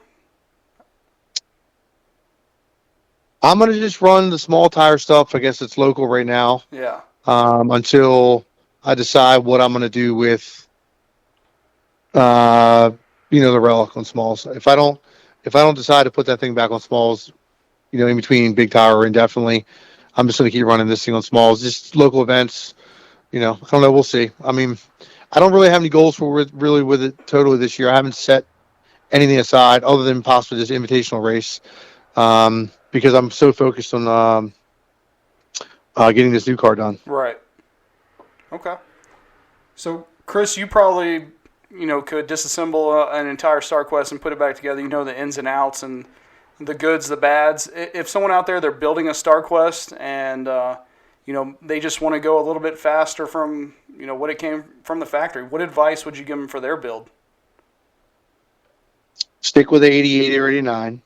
I'm going to just run the small tire stuff. I guess it's local right now. Yeah. Until I decide what I'm going to do with, the Relic on smalls. If I don't decide to put that thing back on smalls, in between big tire or indefinitely, I'm just going to keep running this thing on smalls. Just local events, I don't know. We'll see. I mean, I don't really have any goals with it totally this year. I haven't set anything aside other than possibly this invitational race, because I'm so focused on getting this new car done. Right. Okay. So, Chris, you probably could disassemble an entire Starquest and put it back together. The ins and outs and the goods, the bads. If someone out there, they're building a Starquest and, they just want to go a little bit faster from, what it came from the factory, what advice would you give them for their build? Stick with the 88 or 89.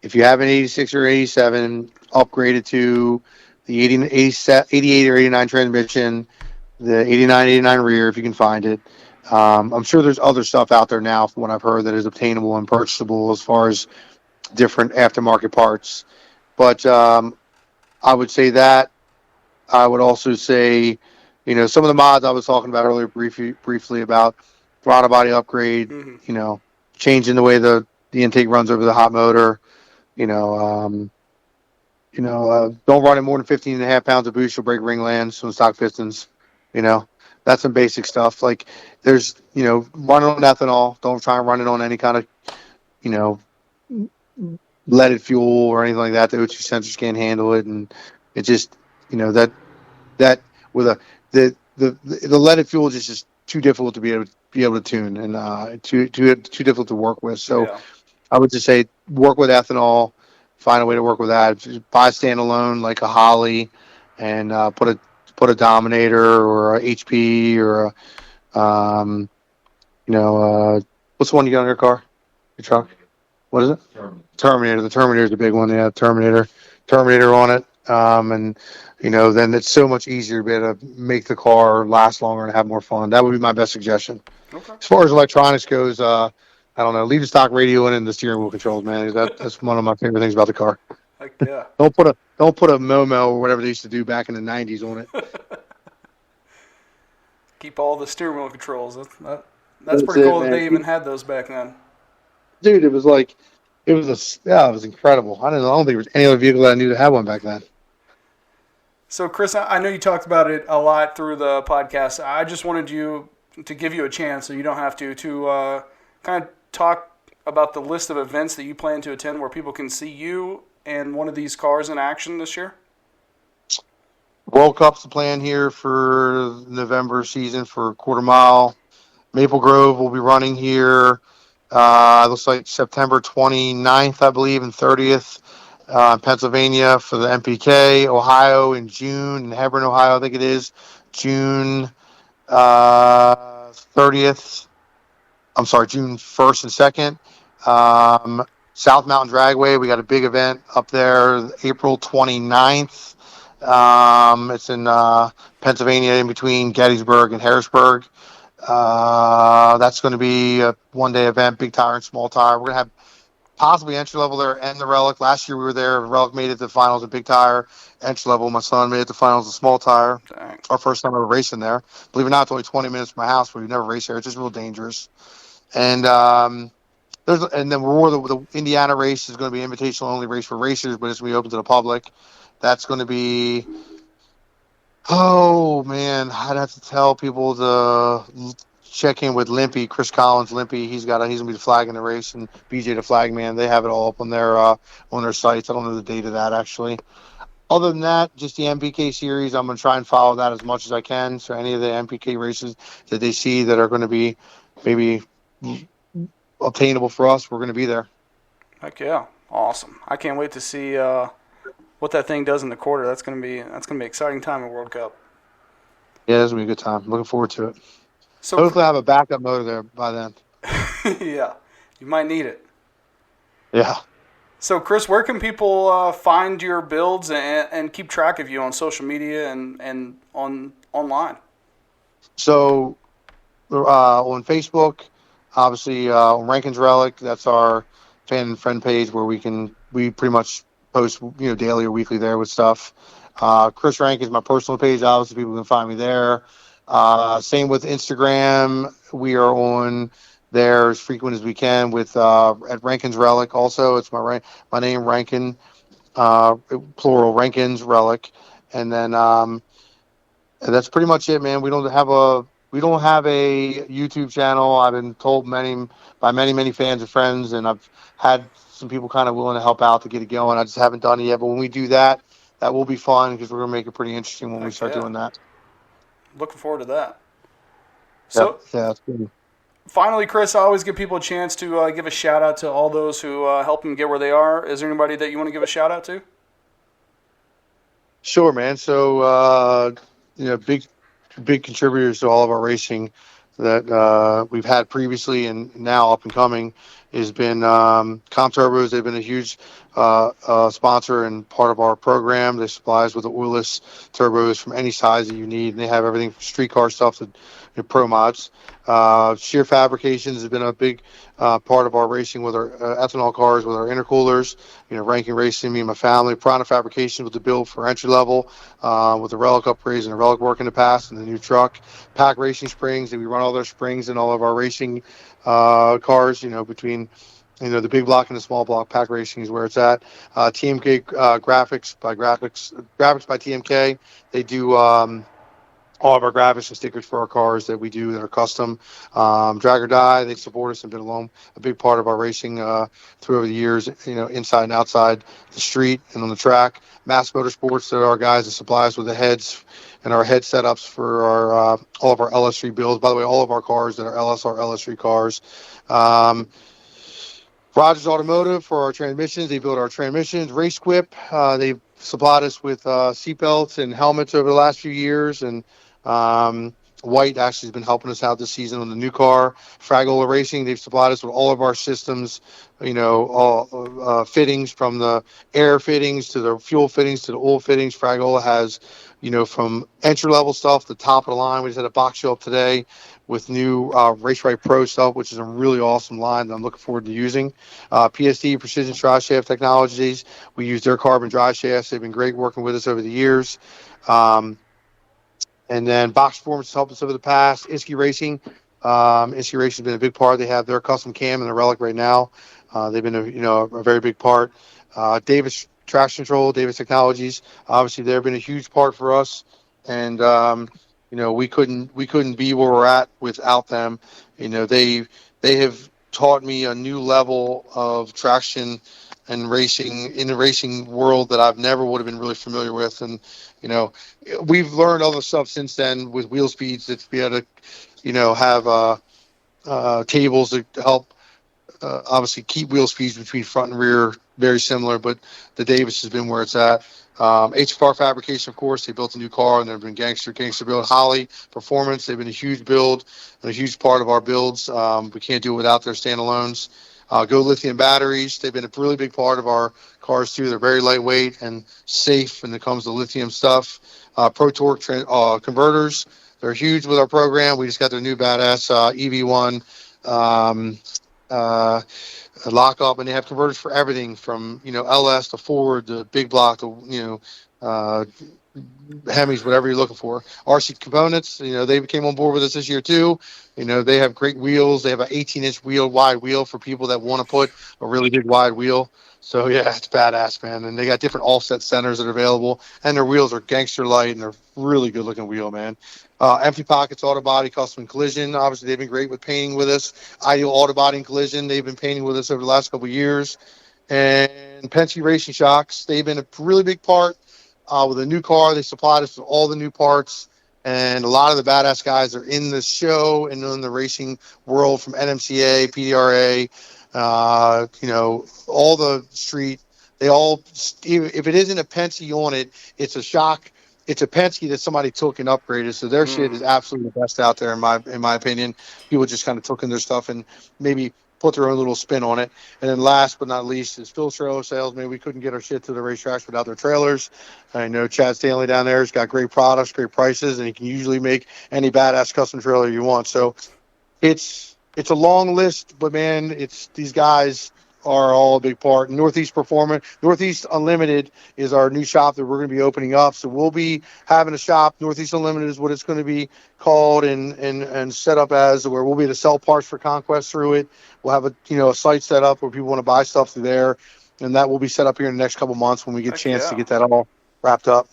If you have an 86 or 87, upgrade it to the 88 or 89 transmission, the 89 rear if you can find it. I'm sure there's other stuff out there now, from what I've heard, that is obtainable and purchasable as far as different aftermarket parts. But I would say that. I would also say, some of the mods I was talking about earlier briefly about throttle body upgrade, changing the way the intake runs over the hot motor, don't run it more than 15.5 pounds of boost. You'll break ring lands on stock pistons, That's some basic stuff. Like there's, run it on ethanol. Don't try and run it on any kind of, leaded fuel or anything like that. The O2 sensors can't handle it. And it just, that with the leaded fuel is just too difficult to be able to tune and too difficult to work with. So yeah. I would just say work with ethanol, find a way to work with that. Just buy a standalone like a Holly and put a Dominator or a HP or what's the one you got on your car? Your truck? What is it? Terminator. The Terminator is the big one. Yeah, Terminator on it. And then it's so much easier to be able to make the car last longer and have more fun. That would be my best suggestion. Okay. As far as electronics goes, I don't know. Leave the stock radio in and the steering wheel controls, man. That's one of my favorite things about the car. Heck yeah. Don't put a Momo or whatever they used to do back in the 90s on it. Keep all the steering wheel controls. That's pretty cool that they even had those back then. dude, it was like, it was incredible. I don't think there was any other vehicle that I knew that had one back then. So, Chris, I know you talked about it a lot through the podcast. I just wanted you to give you a chance, so you don't have to kind of talk about the list of events that you plan to attend where people can see you and one of these cars in action this year. World Cup's the plan here for November season for quarter mile. Maple Grove will be running here. Looks like September 29th, I believe, and 30th. Pennsylvania for the MPK. Ohio in June. In Hebron, Ohio, I think it is. June 30th. I'm sorry, June 1st and 2nd. South Mountain Dragway, we got a big event up there April 29th. It's in Pennsylvania in between Gettysburg and Harrisburg. That's going to be a one-day event, big tire and small tire. We're going to have possibly entry level there and the Relic. Last year we were there. Relic made it to the finals of big tire. Entry level, my son made it to the finals of small tire. Dang. Our first time ever racing there. Believe it or not, it's only 20 minutes from my house, but we've never raced there. It's just real dangerous. And then the Indiana race is going to be an invitational only race for racers, but it's going to be open to the public. That's going to be, oh man, I'd have to tell people to check in with Limpy, Chris Collins, Limpy. He's going to be the flag in the race, and BJ the flag man. They have it all up on their sites. I don't know the date of that actually. Other than that, just the MPK series. I'm going to try and follow that as much as I can. So any of the MPK races that they see that are going to be maybe obtainable for us, we're going to be there. Heck yeah, awesome! I can't wait to see what that thing does in the quarter. That's gonna be an exciting time at World Cup. Yeah, it's gonna be a good time. Looking forward to it. So hopefully, I have a backup motor there by then. Yeah, you might need it. Yeah. So, Chris, where can people find your builds and keep track of you on social media and online? So, on Facebook, obviously, Rankin's Relic. That's our fan and friend page where we pretty much post daily or weekly there with stuff. Chris Rankin is my personal page. Obviously, people can find me there. Same with Instagram. We are on there as frequent as we can with at Rankin's Relic. Also, it's my name Rankin, plural Rankin's Relic, and then that's pretty much it, man. We don't have a YouTube channel. I've been told by many fans and friends, and I've had some people kind of willing to help out to get it going. I just haven't done it yet, but when we do that, that will be fun because we're going to make it pretty interesting when we start doing that. Looking forward to that. So, yeah, that's good. Finally, Chris, I always give people a chance to give a shout out to all those who help them get where they are. Is there anybody that you want to give a shout out to? Sure, man. So, big contributors to all of our racing that we've had previously and now up and coming has been Comp Turbos. They've been a huge sponsor and part of our program. They supply us with the oilless turbos from any size that you need. And they have everything from street car stuff to pro mods. Shear Fabrications has been a big part of our racing with our ethanol cars, with our intercoolers. Rankin Racing, me and my family. Prana Fabrication with the build for entry level, with the Relic upgrades and the Relic work in the past and the new truck. Pack Racing Springs, and we run all their springs in all of our racing cars. Between the big block and the small block. Pack Racing is where it's at. TMK Graphics by TMK. They do all of our graphics and stickers for our cars that we do that are custom. Drag or Die, they support us and been a big part of our racing through over the years, inside and outside the street and on the track. Mass Motorsports, they're our guys that supply us with the heads and our head setups for our all of our LS3 builds. By the way, all of our cars that are LS3 cars. Rogers Automotive for our transmissions. They build our transmissions. Race Quip, they've supplied us with seatbelts and helmets over the last few years. And White actually has been helping us out this season on the new car. Fragola Racing, they've supplied us with all of our systems, all fittings, from the air fittings to the fuel fittings to the oil fittings. Fragola has, from entry-level stuff to top of the line. We just had a box show up today with new Race Right Pro stuff, which is a really awesome line that I'm looking forward to using. PSD, Precision Drive Shaft Technologies, we use their carbon drive shafts. They've been great working with us over the years. And then Box Performance has helped us over the past. Iski Racing, Inspiration has been a big part. They have their custom cam in the Relic right now. They've been a very big part. Davis Traction Control, Davis Technologies, obviously they've been a huge part for us, and we couldn't be where we're at without them. They have taught me a new level of traction and racing in the racing world that I've never would have been really familiar with. And we've learned other stuff since then with wheel speeds to be able to have tables that help obviously keep wheel speeds between front and rear very similar, but the Davis has been where it's at. HFR Fabrication, of course, they built a new car, and they've been gangster build. Holly Performance, they've been a huge build and a huge part of our builds. We can't do it without their standalones. Go Lithium Batteries, they've been a really big part of our cars too. They're very lightweight and safe when it comes to lithium stuff. Pro Torque converters, they're huge with our program. We just got their new badass EV1 lock up, and they have converters for everything from LS to Ford to big block to Hemis, whatever you're looking for. RC Components, they came on board with us this year too. They have great wheels. They have an 18-inch wide wheel for people that want to put a really big wide wheel. So yeah, it's badass, man. And they got different offset centers that are available, and their wheels are gangster light, and they're really good looking wheel, man. Empty Pockets Auto Body Custom Collision, obviously they've been great with painting with us. Ideal Auto Body and Collision, they've been painting with us over the last couple of years. And Penske Racing Shocks, they've been a really big part with a new car. They supplied us with all the new parts, and a lot of the badass guys are in the show and in the racing world, from NMCA, PDRA, all the street. They all, if it isn't a Penske on it, it's a shock. It's a Penske that somebody took and upgraded. So their shit is absolutely the best out there, in my opinion. People just kind of took in their stuff and maybe put their own little spin on it. And then last but not least is Phil Trailer Sales. Maybe we couldn't get our shit to the racetracks without their trailers. I know Chad Stanley down there has got great products, great prices, and he can usually make any badass custom trailer you want. So it's a long list, but man, these guys are all a big part. Northeast Unlimited is our new shop that we're going to be opening up. So we'll be having a shop. Northeast Unlimited is what it's going to be called and set up as, where we'll be able to sell parts for Conquest through it. We'll have a site set up where people want to buy stuff through there, and that will be set up here in the next couple months when we get a chance to get that all wrapped up.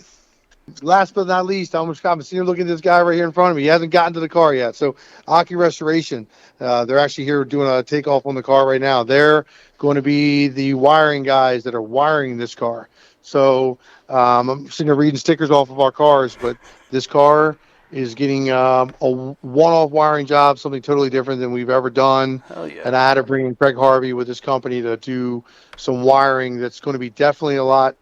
Last but not least, I'm sitting here looking at this guy right here in front of me. He hasn't gotten to the car yet. So Aki Restoration, they're actually here doing a takeoff on the car right now. They're going to be the wiring guys that are wiring this car. So I'm sitting here reading stickers off of our cars, but this car is getting a one-off wiring job, something totally different than we've ever done. Hell yeah. And I had to bring in Craig Harvey with his company to do some wiring that's going to be definitely a lot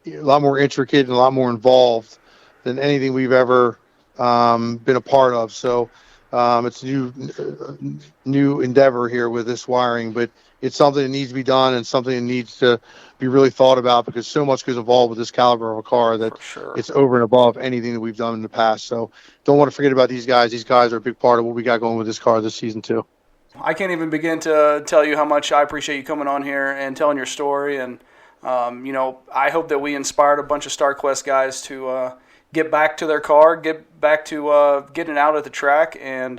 more intricate and a lot more involved than anything we've ever been a part of. So it's a new endeavor here with this wiring, but it's something that needs to be done and something that needs to be really thought about, because so much goes involved with this caliber of a car that it's over and above anything that we've done in the past. So don't want to forget about these guys. These guys are a big part of what we got going with this car this season too. I can't even begin to tell you how much I appreciate you coming on here and telling your story. And I hope that we inspired a bunch of Starquest guys to get back to their car, get back to getting out at the track and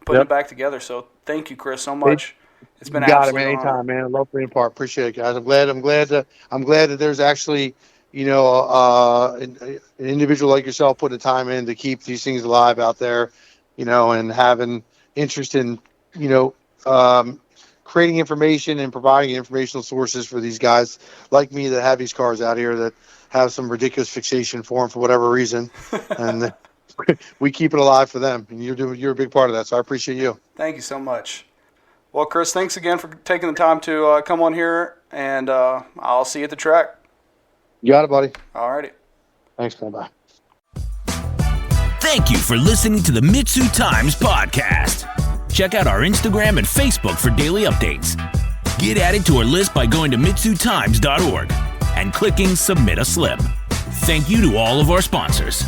putting it back together. So thank you, Chris, so much. It's been absolutely anytime, man. I love being a part. Appreciate it, guys. I'm glad that there's actually an individual like yourself putting the time in to keep these things alive out there, and having interest in creating information and providing informational sources for these guys like me that have these cars out here that have some ridiculous fixation for them for whatever reason, and we keep it alive for them. And you're a big part of that, so I appreciate you. Thank you so much. Well, Chris, thanks again for taking the time to come on here, and I'll see you at the track. You got it, buddy. All righty. Thanks, man. Bye. Thank you for listening to the MitsuTimes podcast. Check out our Instagram and Facebook for daily updates. Get added to our list by going to MitsuTimes.org and clicking Submit a Slip. Thank you to all of our sponsors.